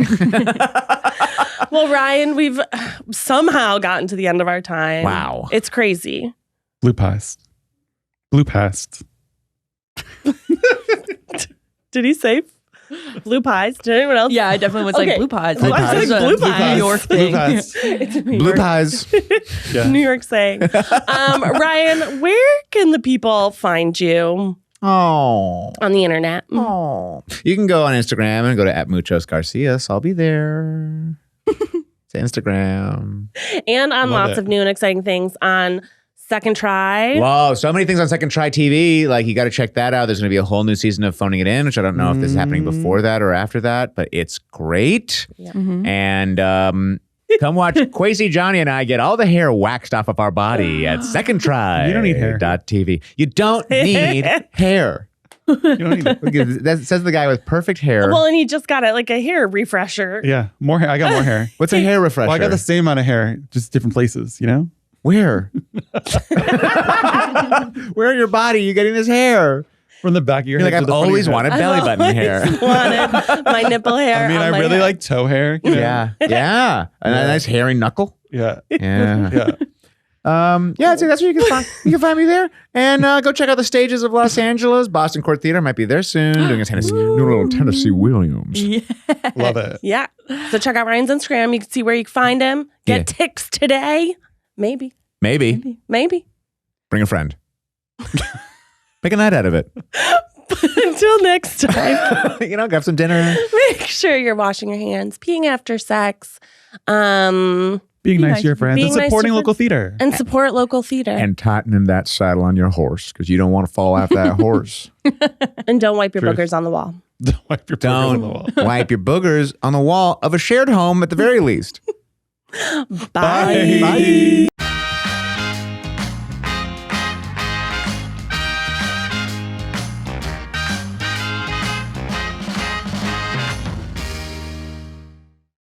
Well, Ryan, we've somehow gotten to the end of our time. Wow. It's crazy. Blue past. Blue past. Did he say blue pies? Did anyone else? Yeah, I definitely was Okay. like blue pies. Blue Like, pies. this is a Blue pies. New York Blue thing. past. It's a New Blue York, pies. Yeah. New York saying. Ryan, where can the people find you Oh. on the internet? Oh. You can go on Instagram and go to @muchosgarcia. So I'll be there. It's Instagram. And on Love lots it. of new and exciting things on Second Try. Whoa, so many things on Second Try TV. Like, you got to check that out. There's going to be a whole new season of Phoning It In, which I don't know if this is happening before that or after that, but it's great. Mhm. And come watch Quasi, Johnny, and I get all the hair waxed off of our body at Second Try. You don't need hair. .tv. You don't need hair. You don't need it. That says the guy with perfect hair. Well, and he just got like a hair refresher. Yeah. More hair. I got more hair. What's a hair refresher? Well, I got the same amount of hair, just different places, you know? Where? Where in your body are you getting this hair? From the back of your You're like, head. I've to the front of always your head. wanted belly button hair. Wanted my nipple hair. I mean, on I my really head. like toe hair. You know? Yeah. Yeah. And a nice hairy knuckle. Yeah. Yeah. Yeah. Yeah, I'd say that's where you can find. You can find me there, and go check out the stages of Los Angeles. Boston Court Theater might be there soon, doing a little Tennessee Williams. Love it. Yeah. So check out Ryan's Instagram. You can see where you can find him. Get ticks today. Maybe. Maybe Maybe. bring a friend. Make a night out of it. Until next time, Grab some dinner. make sure you're washing your hands, peeing after sex, Being nice to your friends Being and nice to supporting your local theater. and support local theater. And tightening that saddle on your horse because you don't want to fall off that horse. And don't wipe your Truth. boogers on the wall. Don't wipe your boogers on the wall. Don't wipe your boogers on the wall of a shared home at the very least. Bye. Bye.